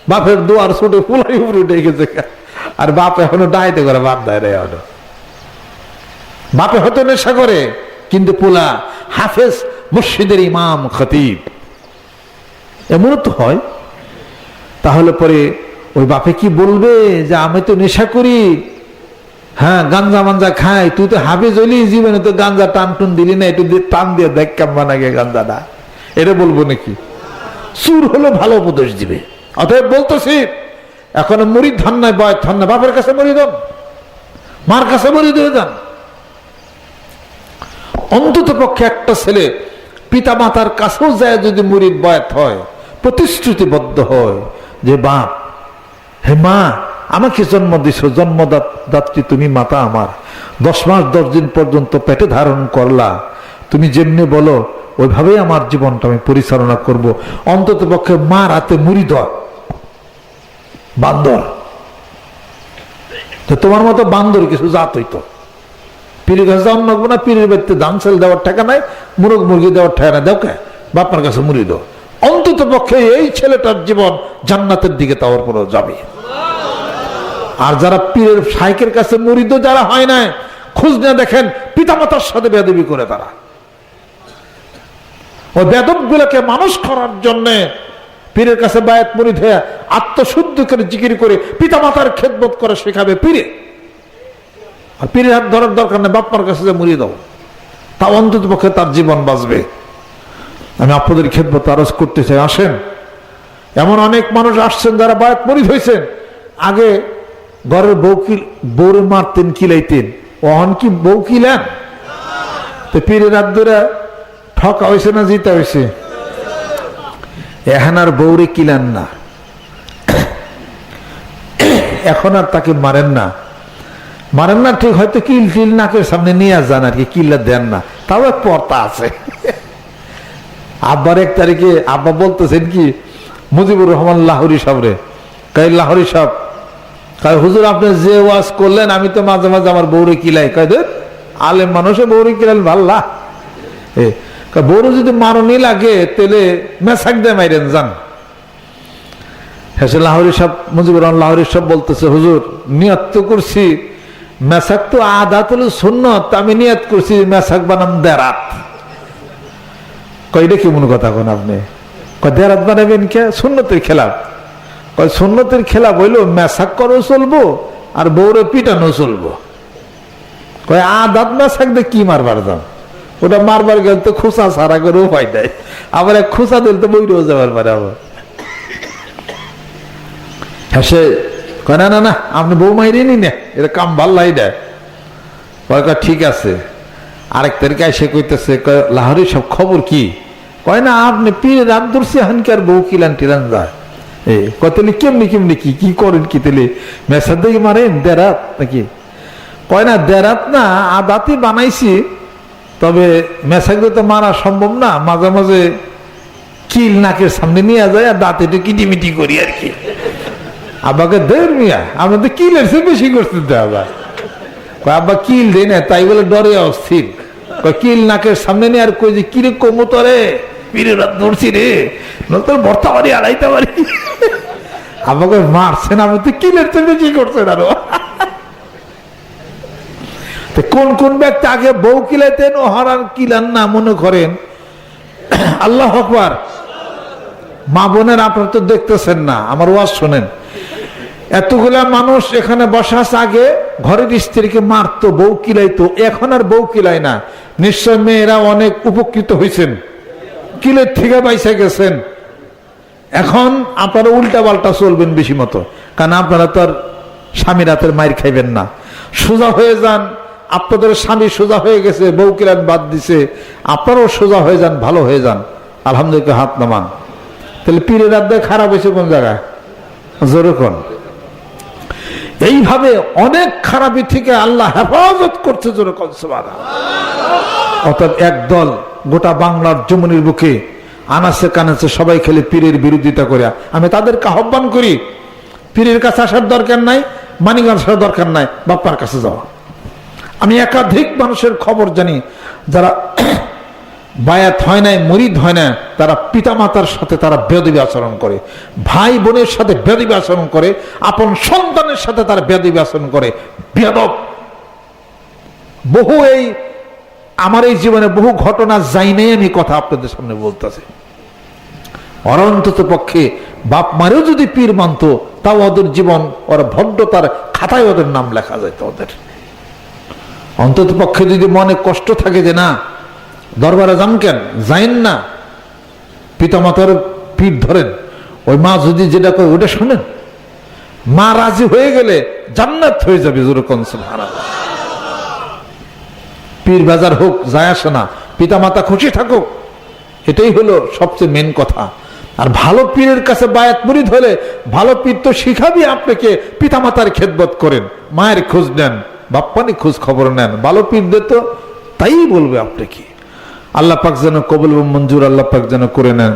বাপের দোয়ার ছোটে পোলাই উপরে উঠে গেছে, আর বাপ এখনো ডাইতে করে বাপ দেয় রে। বাপে হয়তো নেশা করে, কিন্তু পোলা হাফেজ, মসজিদের ইমাম, খতিব, এমন তো হয়। তাহলে পরে ওই বাপে কি বলবে যে আমি তো নেশা করি, হ্যাঁ গাঞ্জা মাঞ্জা খাই, তুই তো হাফেজ হইলি, জীবনে তো গাঞ্জা টান টুন দিলি না, একটু টান দিয়ে দেখ কেমন লাগে গাঞ্জাটা, এটা বলবো নাকি? চুর হলো ভালো উপদেশ দিবে। অতএব বলতেছি, এখন মুড়ি ধান নাই, বয় ধান নাই, বাপের কাছে মরি দেন, মার কাছে মরি দিয়ে যান। অন্তত পক্ষে একটা ছেলে পিতা মাতার কাছেও যায় যদি মুরিদ বয়াত হয়, প্রতিশ্রুতিবদ্ধ হয় যে বাপ, হে মা আমাকে জন্ম দিছ, জন্মদাত্রী তুমি মাতা আমার, 10 মাস 10 দিন পর্যন্ত পেটে ধারণ করলা, তুমি যেমনি বলো ওইভাবেই আমার জীবনটা আমি পরিচালনা করব। অন্তত পক্ষে মার হাতে মুরিদ বান্দর, তোমার মতো বান্দর কিছু জাত হইতো। পীরের কাছে যাওয়ার লাগবো না, পীরের বাড়িতে ধান চাল দেওয়ার টাকা নাই, মুরগ মুরগি দেওয়ার টাকা নাই, দেও কে বাপমার কাছে মুড়ি দাও। অন্তত পক্ষে এই ছেলেটার জীবন জান্নাতের দিকে তাওয়ার পরে যাবে। আর যারা পীরের শাইখের কাছে মুরিদ যারা হয় না, খোঁজ নিয়ে দেখেন পিতামাতার সাথে বেয়াদবি করে তারা। ওই বেদব গুলোকে মানুষ করার জন্য পীরের কাছে বায়াত মুরিদ হয়ে আত্মশুদ্ধ করে জিকির করে পিতামাতার খেদমত করে শেখাবে পীরে। আর পীরের হাত ধরার দরকার নেই, বাপমার কাছে যে মুড়িয়ে দাও, তা অন্তত পক্ষে তার জীবন বাঁচবে। আমি আপনাদের খেদমত আরজ করতে চাই, আসেন। এমন অনেক মানুষ আসছেন যারা বায়াত মুরিদ হয়েছেন, আগে ঘরের বউরে মারতেন, কিলাইতেন, অহন কি বউ কিলেন? তো পীরের হাত ধরে ঠকা হয়েছে না জিতা হয়েছে? এখন আর বউরে কিলান না, এখন আর তাকে মারেন না, মারেন না ঠিক, হয়তো কিল টিল নাকের সামনে নিয়ে যান আর কি, কিল্লা দেন না, তাও এক পর্তা আছে। আব্বার 1 তারিখে আব্বা বলতেছেন কি, মুজিবুর রহমান লাহোরী সাহেবরে, কয় লাহোরী সাহেব, কয় হুজুর আপনি যে ওয়াজ করলেন আমি তো মাঝে মাঝে আমার বউরে কিলাই, কয় দেখ আলেম মানুষে বউরে কিলাল ভাল্লা, বউরে যদি মারণই লাগে তাহলে মেসাক দিয়ে মাইরেন যান। হ্যাঁ লাহোরী সাহেব, মুজিবুর রহমান লাহোরী সাহেব বলতেছে, হুজুর নিয়ত তো করছি, মেসাক তো আদাতুল সুন্নাত, আমি নিয়ত করছি মেসাক বানাম দেরাত। কয় এটা কি মনে কথা কোন আপনি, কয় দেরাত বানাবেন কে, সুন্নতের খেলাফ। কয় সুন্নতের খেলাফ হইলো মেসাক করো চলবো আর বউরে পিটানো চলবো। কয় আদাত মেসাক দিয়ে কি মারবার দাম, ওটা মারবার গেলে তো খোঁচা সারা করে উপায় দেয়, আবার এক খোঁচা দিলে তো বইরেও যাবার পারে। আবার হ্যাঁ সে কয় না না না আপনি বউ মাইরেনি না, এটা কাম ভাল্লাই দেয়। কয় ঠিক আছে। 1 তারিখে এসে কইতেছে, কয় লাহোরী সব খবর কি, কয় না আপনি পীর রাত ধরছে হানকে আর বউ কিলান টিলান যায়। কতলি কেমনি কেমনি কি কি করেন, কি তেলে মেসার দিকে মারেন দেরাত নাকি? কয় না দেরাত না, আদাতি বানাইছি, তবে মেসাক তো মারা সম্ভব না, মাঝে মাঝে কিল নাকের সামনে নিয়ে যায় আর দাঁতে একটু কিটিমিটি করি আর কি। আব্বাকে দের মিয়া আমরা তো কিলের সে বেশি করতে দেয়। আবার আব্বা কিল দেয় না, তাই বলে ডরে অস্থির। কিল নাকের সামনে নিয়ে আর কই যে কিরে কমুতরে পীরে রাত ধরছি রে, নতুন ভর্তা বাড়ি আড়াইতে পারি। আব্বাকে মারছেন, আমি তো কিলের চেয়ে বেশি করছেন আরো। কোন কোন ব্যক্তি আগে বউ কিলাইতেন ও হারান কিলান না মনে করেন। আল্লাহ আকবার। মা বোনের আপনারা তো দেখতেছেন না, আমার ওয়াজ শোনেন। এতগুলা মানুষ এখানে বসা আছে, আগে ঘরের স্ত্রীকে মারতো, বউ কিলাইতো, এখন আর বউ কিলাই না। নিশ্চয় মেয়েরা অনেক উপকৃত হয়েছেন, কিলের থেকে বাইসে গেছেন। এখন আপনারা উল্টা পাল্টা চলবেন বেশি মতো, কারণ আপনারা তো আর স্বামীর হাতের মায়ের খাইবেন না। সোজা হয়ে যান, আপনাদের স্বামী সোজা হয়ে গেছে, বউ কিলান বাদ দিছে, আপনারাও সোজা হয়ে যান, ভালো হয়ে যান। আলহামদুলিল্লাহ হাত নামান। তাহলে পীরের রাত দিয়ে খারাপ হয়েছে কোন জায়গায়, যেরকম এইভাবে অনেক খারাপি থেকে আল্লাহ হেফাজত করছে, যেরকম সুবহানাল্লাহ। অর্থাৎ একদল গোটা বাংলার জমিনের বুকে আনাচে কানাচে সবাই খেলে পীরের বিরোধিতা করে। আমি তাদেরকে আহ্বান করি, পীরের কাছে আসার দরকার নাই, মানিকগঞ্জ আসার দরকার নাই, বাপ্পার কাছে যাওয়া। আমি একাধিক মানুষের খবর জানি, যারা বায়াত হয় নাই, মুরিদ হয় না, তারা পিতামাতার সাথে তারা বেয়াদবি আচরণ করে, ভাই বোনের সাথে বেয়াদবি আচরণ করে, আপন সন্তানের সাথে তারা বেয়াদবি আচরণ করে। বেয়াদব বহু, এই আমার এই জীবনে বহু ঘটনা যাই নাই, আমি কথা আপনাদের সামনে বলতেছি। অন্তত পক্ষে বাপ মারেও যদি পীর মানত, তাও ওদের জীবন, ওরা ভদ্রতার খাতায় ওদের নাম লেখা যেত। ওদের অন্তত পক্ষে যদি মনে কষ্ট থাকে যে না দরবারে যান কেন, যাইন না, পিতামাতার পীর ধরেন, ওই মা যদি যেটা কয় ওটা শোনেন, মা রাজি হয়ে গেলে জান্নাত হয়ে যাবে। যেরকম সুবহানাল্লাহ। পীর বাজার হোক যায় আসে না, পিতামাতা খুশি থাকুক, এটাই হলো সবচেয়ে মেন কথা। আর ভালো পীরের কাছে বায়াত মুরিদ হলে ভালো পীর তো শিখাবি আপনাকে, পিতামাতার খেদমত করেন, মায়ের খোঁজ নেন, বাপ্পানি খোঁজ খবর নেন। ভালো পীরদের তো তাই বলবে আপনাকে। আল্লাহ পাক যেন কবুল ও মঞ্জুর আল্লাহ পাক যেন করে নেন।